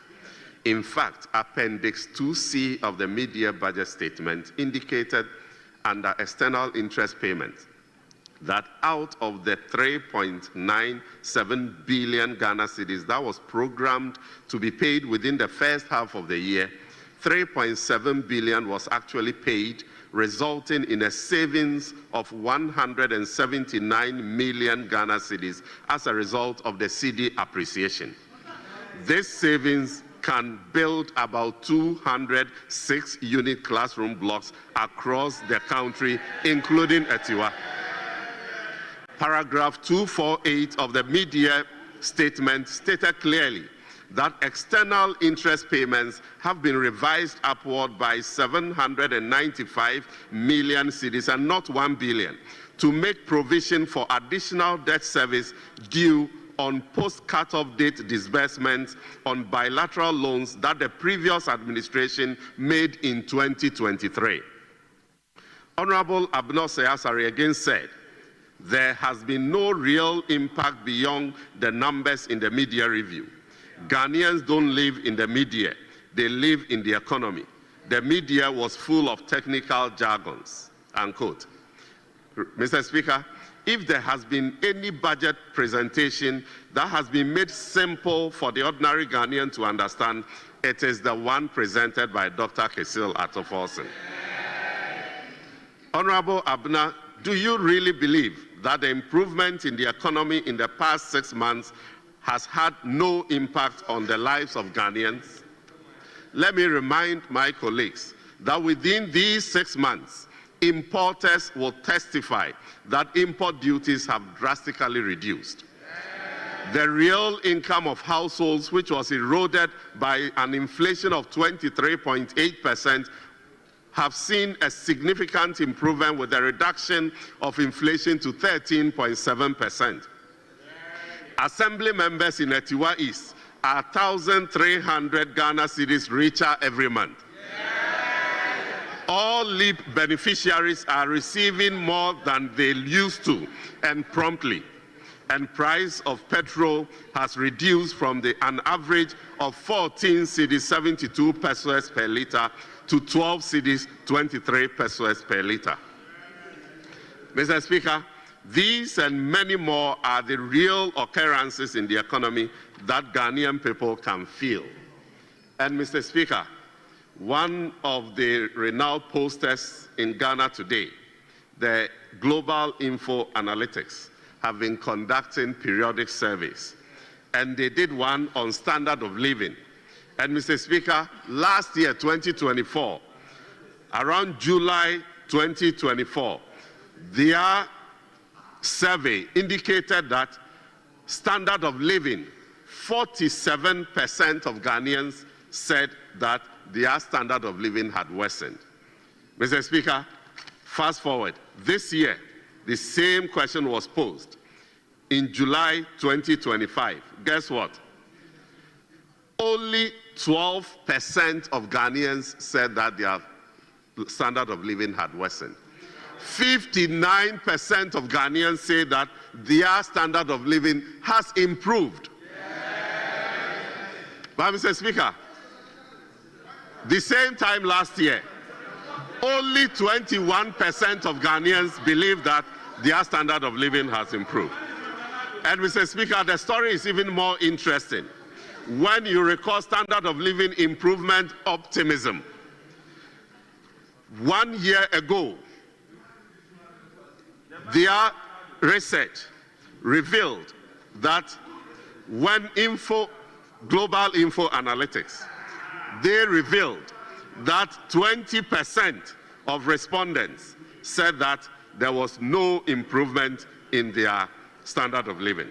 In fact, Appendix 2C of the mid-year budget statement indicated under external interest payments that out of the 3.97 billion Ghana cedis that was programmed to be paid within the first half of the year, 3.7 billion was actually paid, resulting in a savings of 179 million Ghana cedis as a result of the cedi appreciation. This savings can build about 206 unit classroom blocks across the country, including Etiwa. Paragraph 248 of the mid-year statement stated clearly that external interest payments have been revised upward by 795 million cedis and not 1 billion to make provision for additional debt service due on post-cut-off date disbursements on bilateral loans that the previous administration made in 2023. Honorable Abna Osei-Asare again said, "There has been no real impact beyond the numbers in the mid-year review. Ghanaians don't live in the mid-year, they live in the economy. The mid-year was full of technical jargons," unquote. Mr. Speaker, if there has been any budget presentation that has been made simple for the ordinary Ghanaian to understand, it is the one presented by Dr. Kesil Atoforsen. Honorable Abna, do you really believe that the improvement in the economy in the past 6 months has had no impact on the lives of Ghanaians? let me remind my colleagues that within these 6 months, importers will testify that import duties have drastically reduced. The real income of households, which was eroded by an inflation of 23.8%, have seen a significant improvement with a reduction of inflation to 13.7%. Assembly members in Etiwa East are 1,300 Ghana cedis richer every month. All LEAP beneficiaries are receiving more than they used to, and promptly. And price of petrol has reduced from an average of 14 cedis 72 pesos per litre to 12 cedis 23 pesos per litre. Mr. Speaker, these and many more are the real occurrences in the economy that Ghanaian people can feel. And Mr. Speaker, one of the renowned posters in Ghana today, the Global Info Analytics, have been conducting periodic surveys. And they did one on standard of living. And Mr. Speaker, last year, 2024, around July 2024, their survey indicated that standard of living, 47% of Ghanaians said that their standard of living had worsened. Mr. Speaker, fast forward, this year, the same question was posed. In July 2025, guess what? Only 12% of Ghanaians said that their standard of living had worsened. 59% of Ghanaians say that their standard of living has improved. But Mr. Speaker, the same time last year, only 21% of Ghanaians believe that their standard of living has improved. And Mr. Speaker, the story is even more interesting. When you record standard of living improvement optimism, 1 year ago, their research revealed that when Global Info Analytics, they revealed that 20% of respondents said that there was no improvement in their standard of living.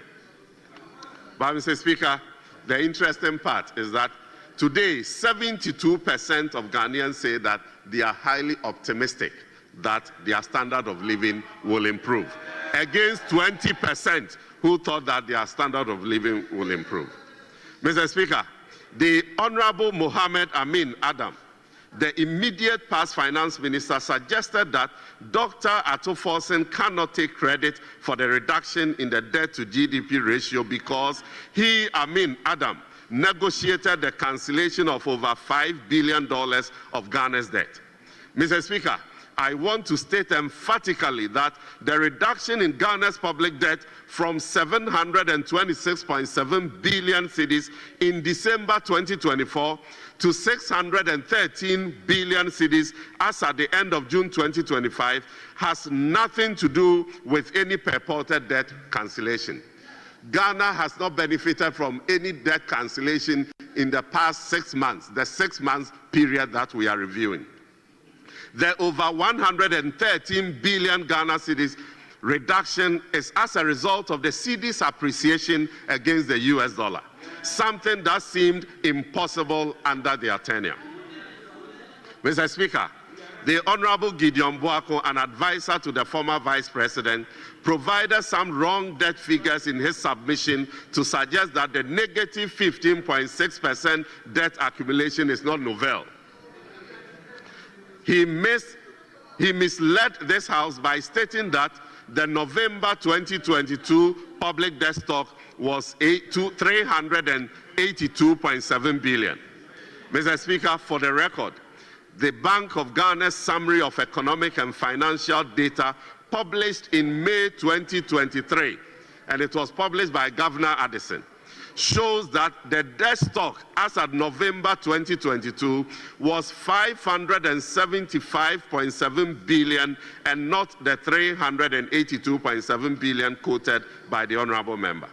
But Mr. Speaker, the interesting part is that today 72% of Ghanaians say that they are highly optimistic that their standard of living will improve, against 20% who thought that their standard of living will improve. Mr. Speaker, the Honorable Mohammed Amin Adam, the immediate past finance minister, suggested that Dr. Atto-Forson cannot take credit for the reduction in the debt to GDP ratio because he, Amin Adam, negotiated the cancellation of over $5 billion of Ghana's debt. Mr. Speaker, I want to state emphatically that the reduction in Ghana's public debt from 726.7 billion cedis in December 2024 to 613 billion cedis as at the end of June 2025 has nothing to do with any purported debt cancellation. Ghana has not benefited from any debt cancellation in the past 6 months, the 6 months period that we are reviewing. The over 113 billion Ghana cedis reduction is as a result of the cedi's appreciation against the US dollar, something that seemed impossible under their tenure. Mr. Speaker, the Honorable Gideon Boako, an advisor to the former Vice President, provided some wrong debt figures in his submission to suggest that the negative 15.6% debt accumulation is not novel. He misled this House by stating that the November 2022 public debt stock was 382.7 billion. Mr. Speaker, for the record, the Bank of Ghana's Summary of Economic and Financial Data published in May 2023, and it was published by Governor Addison, shows that the debt stock as of November 2022 was 575.7 billion and not the 382.7 billion quoted by the Honorable Member.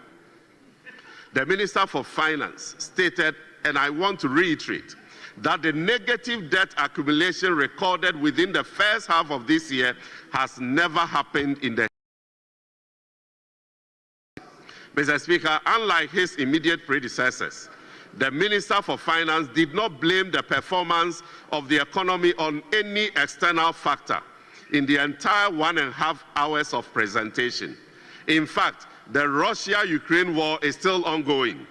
The Minister for Finance stated, and I want to reiterate, that the negative debt accumulation recorded within the first half of this year has never happened in the Mr. Speaker, unlike his immediate predecessors, the Minister for Finance did not blame the performance of the economy on any external factor in the entire 1.5 hours of presentation. In fact, the Russia-Ukraine war is still ongoing.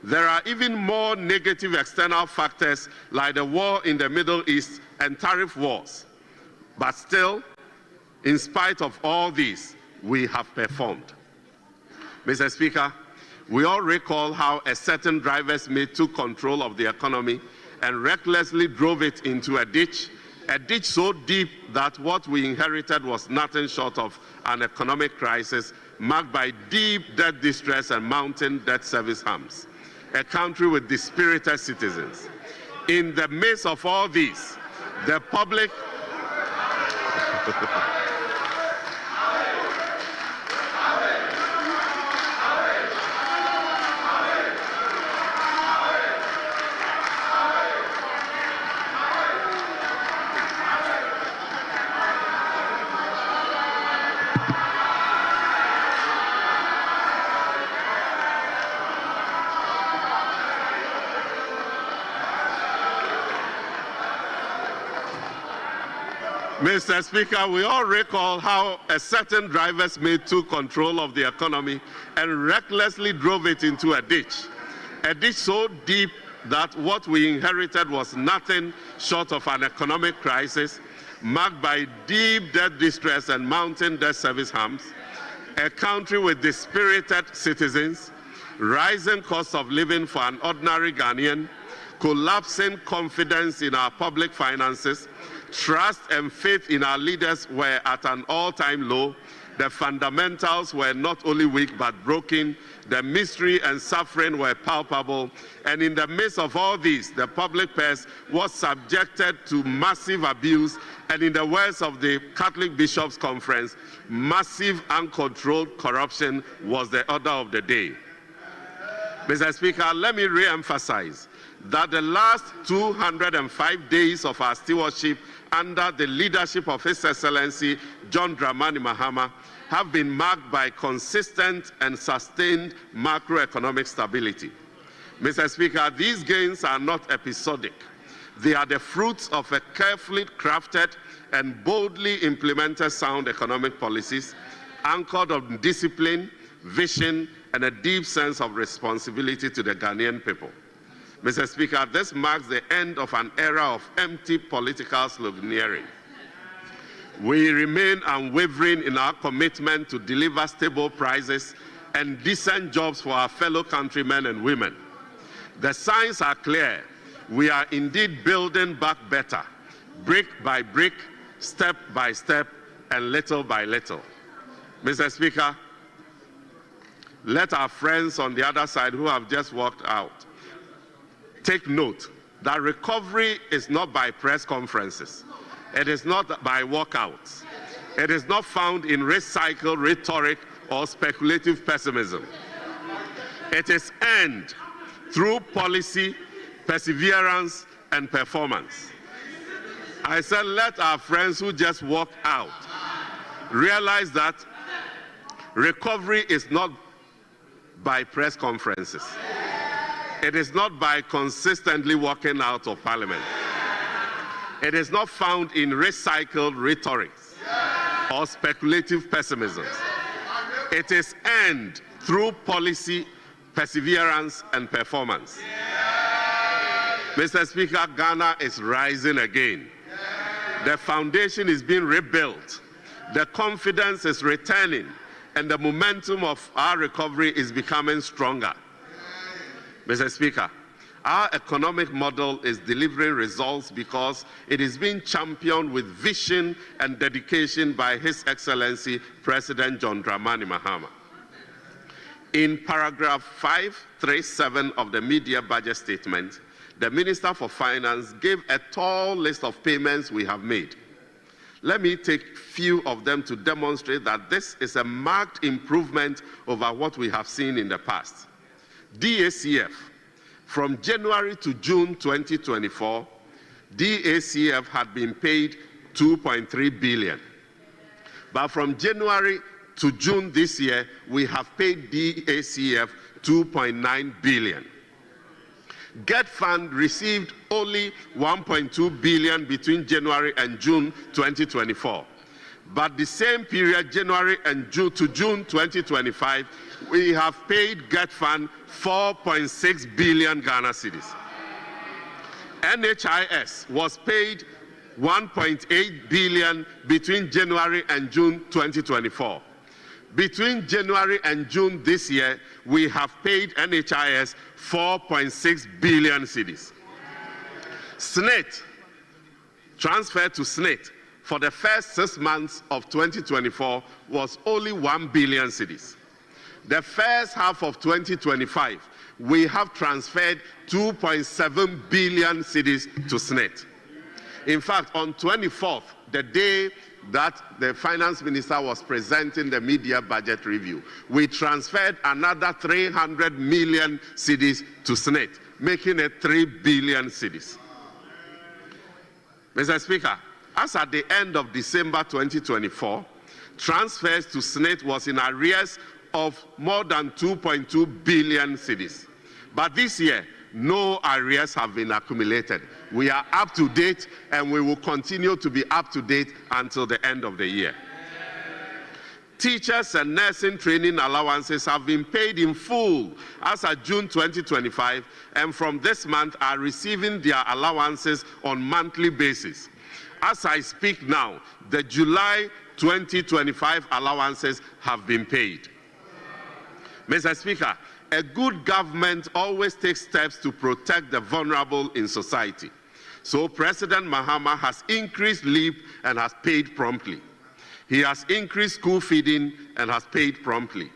There are even more negative external factors like the war in the Middle East and tariff wars. But still, in spite of all these, we have performed. Mr. Speaker, we all recall how a certain driver's mate took control of the economy and recklessly drove it into a ditch so deep that what we inherited was nothing short of an economic crisis marked by deep debt distress and mounting debt service harms. A country with dispirited citizens. In the midst of all this, the public Mr. Speaker, we all recall how a certain driver's mate took control of the economy and recklessly drove it into a ditch so deep that what we inherited was nothing short of an economic crisis marked by deep debt distress and mounting debt service harms, a country with dispirited citizens, rising cost of living for an ordinary Ghanaian, collapsing confidence in our public finances, trust and faith in our leaders were at an all-time low. The fundamentals were not only weak but broken. The misery and suffering were palpable. And in the midst of all this, the public purse was subjected to massive abuse. And in the words of the Catholic Bishops' Conference, massive uncontrolled corruption was the order of the day. Mr. Speaker, let me re-emphasize that the last 205 days of our stewardship under the leadership of His Excellency John Dramani Mahama have been marked by consistent and sustained macroeconomic stability. Mr. Speaker, these gains are not episodic. They are the fruits of a carefully crafted and boldly implemented sound economic policies anchored on discipline, vision, and a deep sense of responsibility to the Ghanaian people. Mr. Speaker, this marks the end of an era of empty political sloganeering. We remain unwavering in our commitment to deliver stable prices and decent jobs for our fellow countrymen and women. The signs are clear. We are indeed building back better, brick by brick, step by step, and little by little. Mr. Speaker, let our friends on the other side who have just walked out take note that recovery is not by press conferences. It is not by walkouts. It is not found in recycled rhetoric or speculative pessimism. It is earned through policy, perseverance, and performance. I said, let our friends who just walked out realize that recovery is not by press conferences. It is not by consistently walking out of Parliament. It is not found in recycled rhetorics or speculative pessimism. It is earned through policy, perseverance, and performance. Mr. Speaker, Ghana is rising again. The foundation is being rebuilt. The confidence is returning, and the momentum of our recovery is becoming stronger. Mr. Speaker, our economic model is delivering results because it is being championed with vision and dedication by His Excellency President John Dramani Mahama. In paragraph 537 of the media budget statement, the Minister for Finance gave a tall list of payments we have made. Let me take few of them to demonstrate that this is a marked improvement over what we have seen in the past. DACF, From January to June 2024, DACF had been paid 2.3 billion. But from January to June this year, we have paid DACF 2.9 billion. Get Fund received only 1.2 billion between January and June 2024. But the same period, January and June to June 2025, we have paid Get Fund 4.6 billion Ghana cedis. NHIS was paid 1.8 billion between January and June 2024. Between January and June this year, we have paid NHIS 4.6 billion cedis. SNET, transfer to SNET for the first 6 months of 2024 was only 1 billion cedis. The first half of 2025, we have transferred 2.7 billion cedis to SNET. In fact, on 24th, the day that the finance minister was presenting the mid-year budget review, we transferred another 300 million cedis to SNET, making it 3 billion cedis. Mr. Speaker, as at the end of December 2024, transfers to SNET was in arrears of more than 2.2 billion cedis. But this year, no arrears have been accumulated. We are up to date, and we will continue to be up to date until the end of the year. Teachers and nursing training allowances have been paid in full as of June 2025, and from this month are receiving their allowances on monthly basis. As I speak now, the July 2025 allowances have been paid. Mr. Speaker, a good government always takes steps to protect the vulnerable in society. So President Mahama has increased leave and has paid promptly. He has increased school feeding and has paid promptly.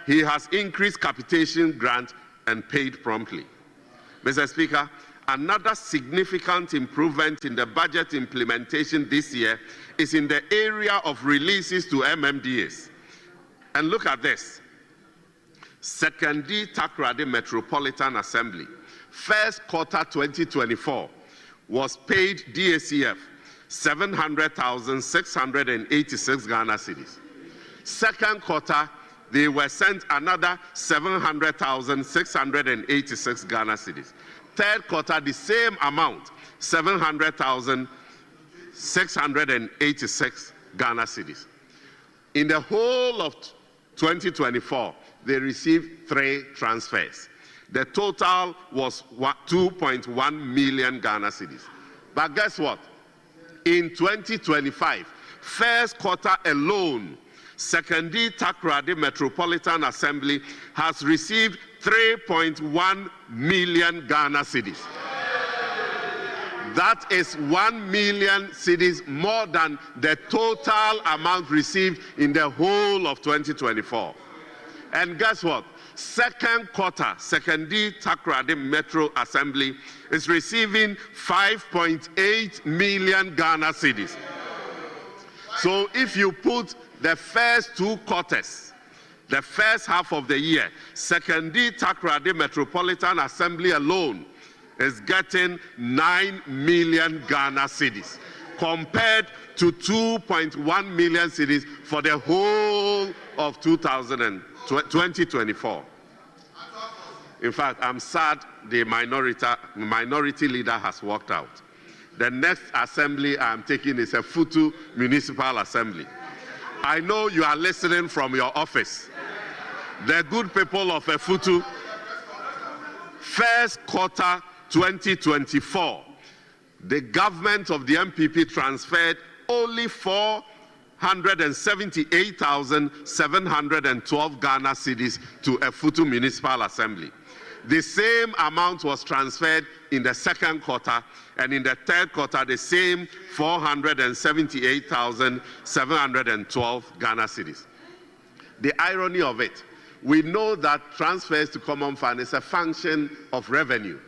He has increased capitation grant and paid promptly. Mr. Speaker, another significant improvement in the budget implementation this year is in the area of releases to MMDAs. And look at this. Secondary Takoradi Metropolitan Assembly, first quarter 2024, was paid DACF 700,686 Ghana cedis. Second quarter, they were sent another 700,686 Ghana cedis. Third quarter, the same amount, 700,686 Ghana cedis. In the whole of 2024, they received 3 transfers. The total was 2.1 million Ghana cedis. But guess what? In 2025, first quarter alone, Secondary Takoradi Metropolitan Assembly has received 3.1 million Ghana cedis. That is 1 million cedis more than the total amount received in the whole of 2024. And guess what? Second quarter, Secondary Takoradi Metro Assembly is receiving 5.8 million Ghana cedis. So if you put the first 2 quarters, the first half of the year, Secondary Takoradi Metropolitan Assembly alone is getting 9 million Ghana cedis, compared to 2.1 million cedis for the whole of 2024. In fact, I'm sad the minority leader has walked out. The next assembly I'm taking is a Futu Municipal Assembly. I know you are listening from your office. The good people of Futu, first quarter 2024, the government of the MPP transferred only 478,712 Ghana cedis to a Futu Municipal Assembly. The same amount was transferred in the second quarter, and in the third quarter, the same 478,712 Ghana cedis. The irony of it, we know that transfers to common fund is a function of revenue.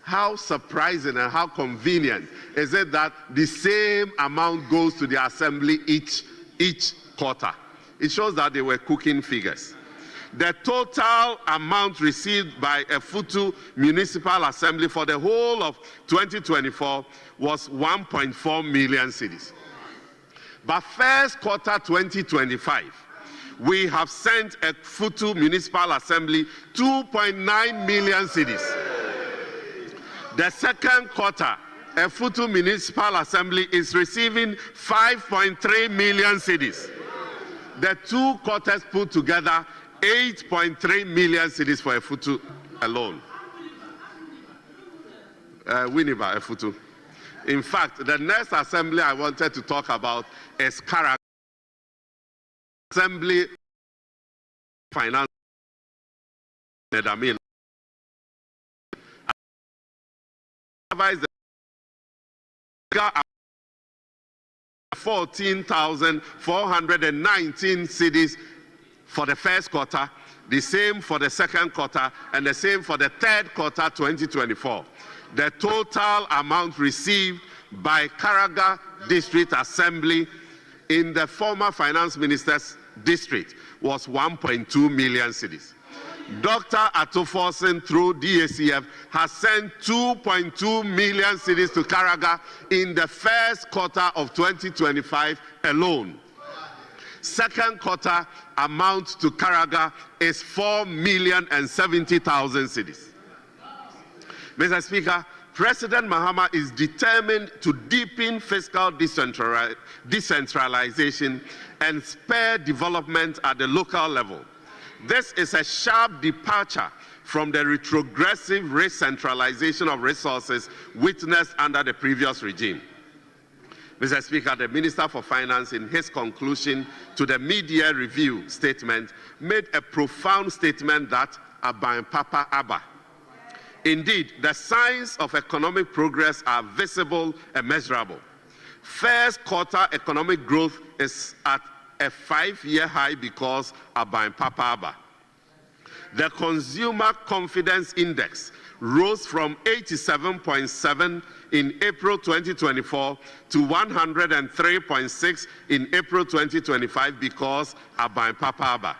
How surprising and how convenient is it that the same amount goes to the assembly each quarter? It shows that they were cooking figures. The total amount received by Efutu Municipal Assembly for the whole of 2024 was 1.4 million cedis. But first quarter 2025, we have sent Efutu Municipal Assembly 2.9 million cedis. The second quarter, Efutu Municipal Assembly is receiving 5.3 million cedis. The 2 quarters put together, 8.3 million cedis for Efutu alone. Winneba Efutu. In fact, the next assembly I wanted to talk about is Karaga Assembly Finance. 14,419 cedis for the first quarter, the same for the second quarter, and the same for the third quarter 2024. The total amount received by Karaga District Assembly in the former Finance Minister's district was 1.2 million cedis. Dr. Atoforsen, through DACF, has sent 2.2 million cedis to Karaga in the first quarter of 2025 alone. Second quarter amount to Karaga is 4,070,000 cedis. Mr. Speaker, President Mahama is determined to deepen fiscal decentralization and spur development at the local level. This is a sharp departure from the retrogressive re-centralization of resources witnessed under the previous regime. Mr. Speaker, the Minister for Finance, in his conclusion to the media review statement, made a profound statement that Aban Papa Abba. Indeed, the signs of economic progress are visible and measurable. First quarter economic growth is at a 5-year high because Aban Papa Abba. The Consumer Confidence Index rose from 87.7 in April 2024 to 103.6 in April 2025 because Aban Papa Abba.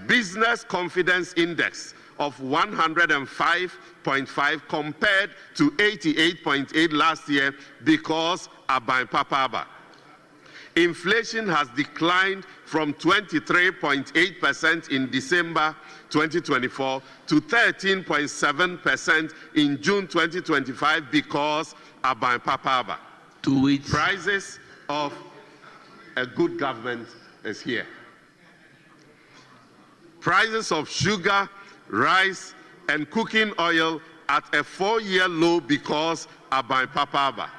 Business Confidence Index of 105.5 compared to 88.8 last year because Aban Papa Abba. Inflation has declined from 23.8% in December 2024 to 13.7% in June 2025 because Aban Papa Abba. Prices of a good government is here. Prices of sugar, rice, and cooking oil at a 4-year low because Aban Papa Abba.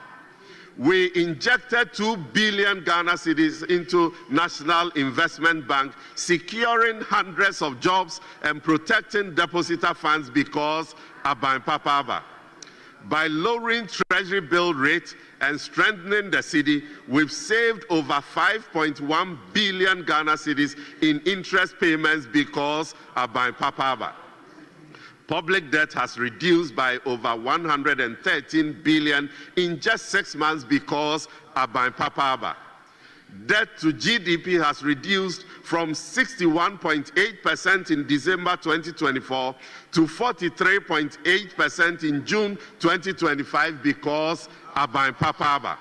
We injected 2 billion Ghana cedis into National Investment Bank, securing hundreds of jobs and protecting depositor funds because Aban Papa Abba. By lowering Treasury bill rate and strengthening the cedi, we've saved over 5.1 billion Ghana cedis in interest payments because Aban Papa Abba. Public debt has reduced by over 113 billion in just 6 months because Aban Papa Abba. Debt to GDP has reduced from 61.8% in December 2024 to 43.8% in June 2025 because Aban Papa Abba.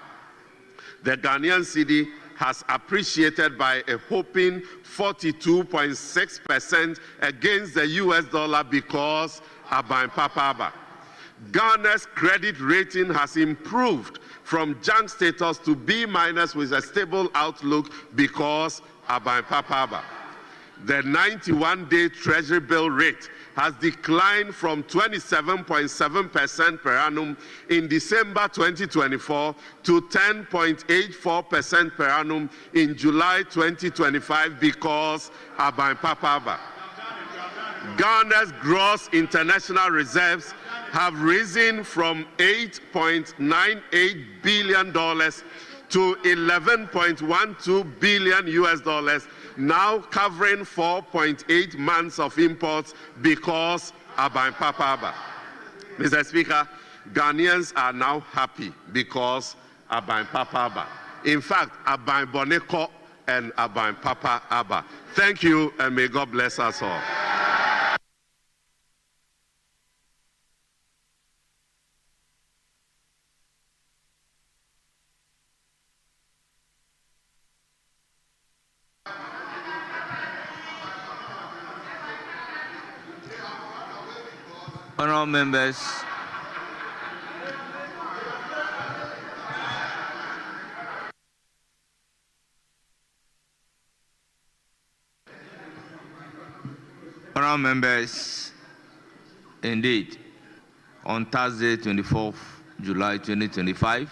The Ghanaian cedi has appreciated by a whopping 42.6% against the US dollar because Aban Papa Abba. Ghana's credit rating has improved from junk status to B- with a stable outlook because Aban Papa Abba. The 91-day Treasury bill rate has declined from 27.7% per annum in December 2024 to 10.84% per annum in July 2025 because Aban Papa Abba. Ghana's gross international reserves have risen from $8.98 billion to $11.12 billion US dollars, now covering 4.8 months of imports because Aban Papa Abba. Mr. Speaker, Ghanaians are now happy because Aban Papa Abba. In fact, Aban Boneko and Aban Papa Abba. Thank you, and may God bless us all. Honourable members, indeed, on Thursday, 24th July 2025,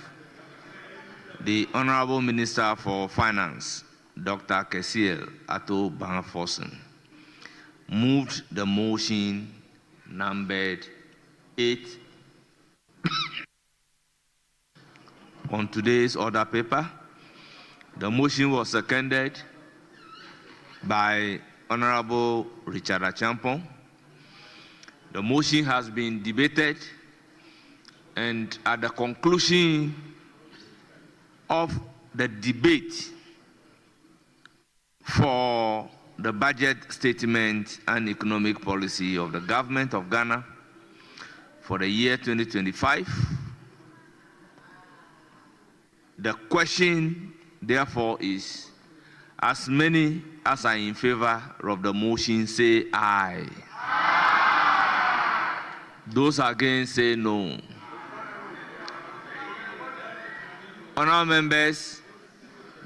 the Honourable Minister for Finance, Dr. Kesiel Ato Bangafosen, moved the motion numbered 8 on today's order paper. The motion was seconded by Honorable Richard Achampong. The motion has been debated, and at the conclusion of the debate for the budget statement and economic policy of the government of Ghana for the year 2025. The question, therefore, is, as many as are in favor of the motion say aye. Those against say no. Honourable members,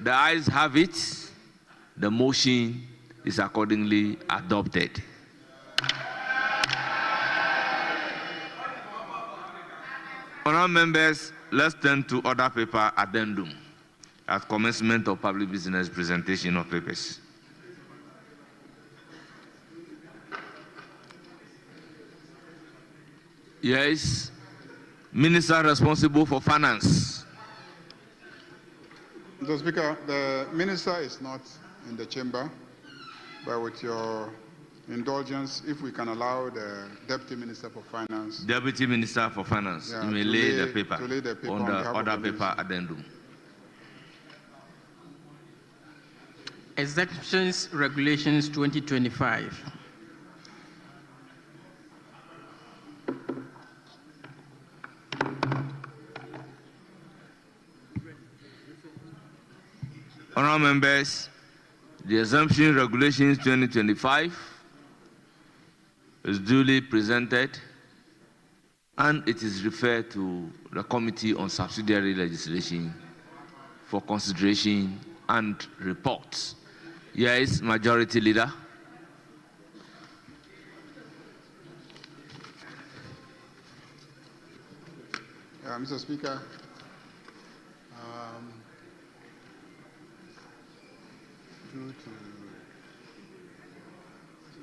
the ayes have it. The motion is accordingly adopted. Honourable members, let's turn to order paper addendum at commencement of public business presentation of papers. Yes, Minister responsible for finance. Mr. Speaker, the Minister is not in the chamber, but with your indulgence, if we can allow the Deputy Minister for Finance. Deputy Minister for Finance, you may lay the paper on the order paper addendum. Exemptions Regulations 2025. Honourable members, the Exemption Regulations 2025 is duly presented, and it is referred to the Committee on Subsidiary Legislation for consideration and reports. Yes, Majority Leader. Mr. Speaker,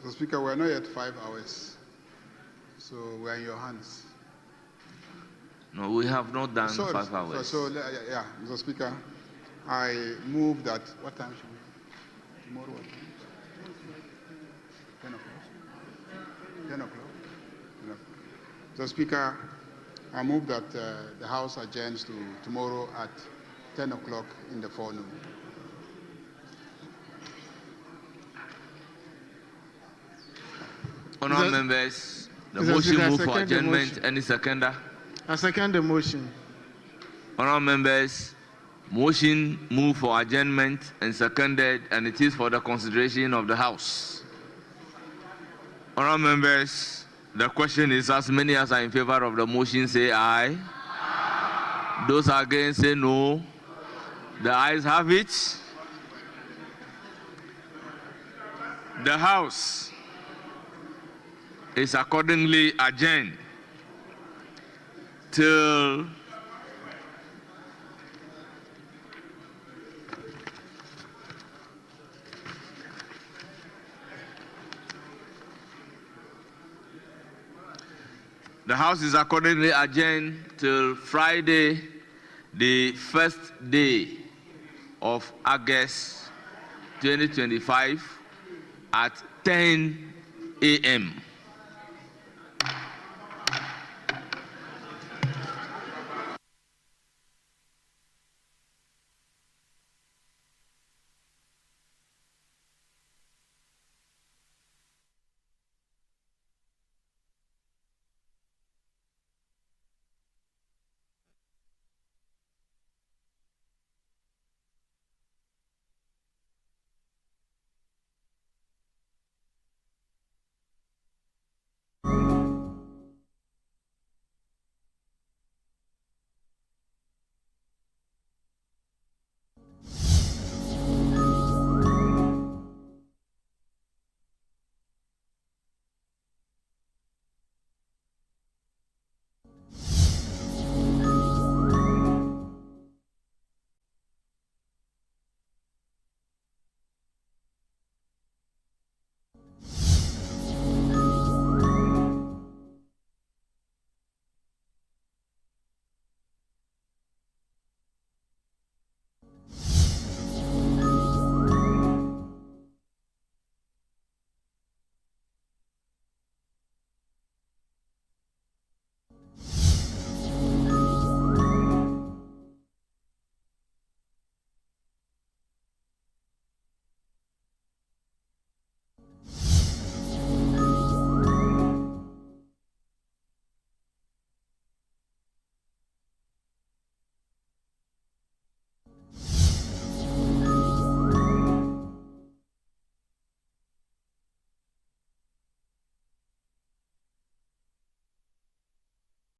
Mr. Speaker, we're not yet 5 hours, so we're in your hands. No, we have not done 5 hours. Yeah, Mr. Speaker, I move that, what time should we? Tomorrow what time? 10 o'clock? 10 o'clock? 10 o'clock. Mr. Speaker, I move that the House adjourns to tomorrow at 10 o'clock in the forenoon. Honourable members, the motion move for adjournment. Any seconder? I second the motion. Honourable members, motion move for adjournment and seconded, and it is for the consideration of the House. Honourable members, the question is, as many as are in favor of the motion say aye. Aye. Those against say no. The ayes have it. The House is accordingly adjourned till Friday, the 1st day of August 2025 at 10 a.m.